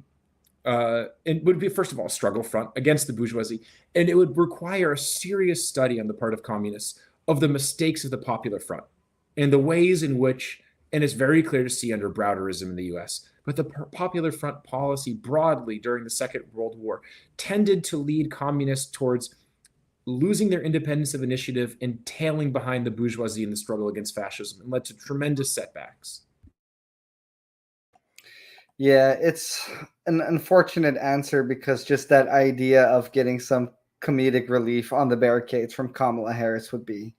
it would be, first of all, a struggle front against the bourgeoisie, and it would require a serious study on the part of communists of the mistakes of the Popular Front and the ways in which and it's very clear to see under Browderism in the US. But the Popular Front policy broadly during the Second World War tended to lead communists towards losing their independence of initiative and tailing behind the bourgeoisie in the struggle against fascism, and led to tremendous setbacks. Yeah, it's an unfortunate answer because just that idea of getting some comedic relief on the barricades from Kamala Harris would be,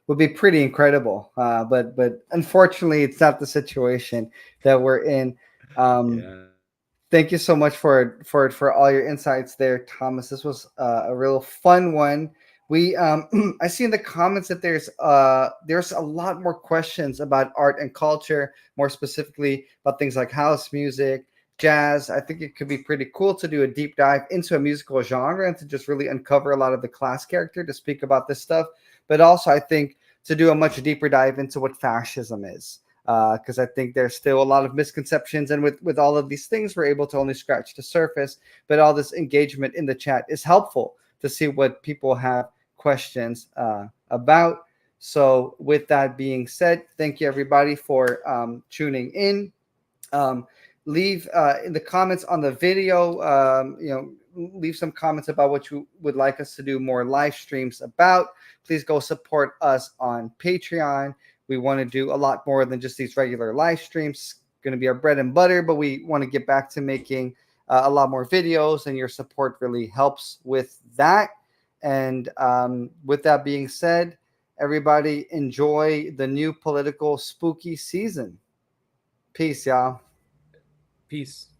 would be pretty incredible. But unfortunately, it's not the situation that we're in. Yeah. Thank you so much for all your insights there, Thomas. This was a real fun one. We I see in the comments that there's a lot more questions about art and culture, more specifically about things like house music, jazz. I think it could be pretty cool to do a deep dive into a musical genre and to just really uncover a lot of the class character to speak about this stuff. But also, I think to do a much deeper dive into what fascism is, because I think there's still a lot of misconceptions, and with all of these things, we're able to only scratch the surface. But all this engagement in the chat is helpful to see what people have questions about. So, with that being said, thank you everybody for tuning in. Leave in the comments on the video, leave some comments about what you would like us to do more live streams about. Please go support us on Patreon. We want to do a lot more than just these regular live streams. Going to be our bread and butter, but we want to get back to making a lot more videos, and your support really helps with that. And with that being said, everybody enjoy the new political spooky season. Peace, y'all. Peace.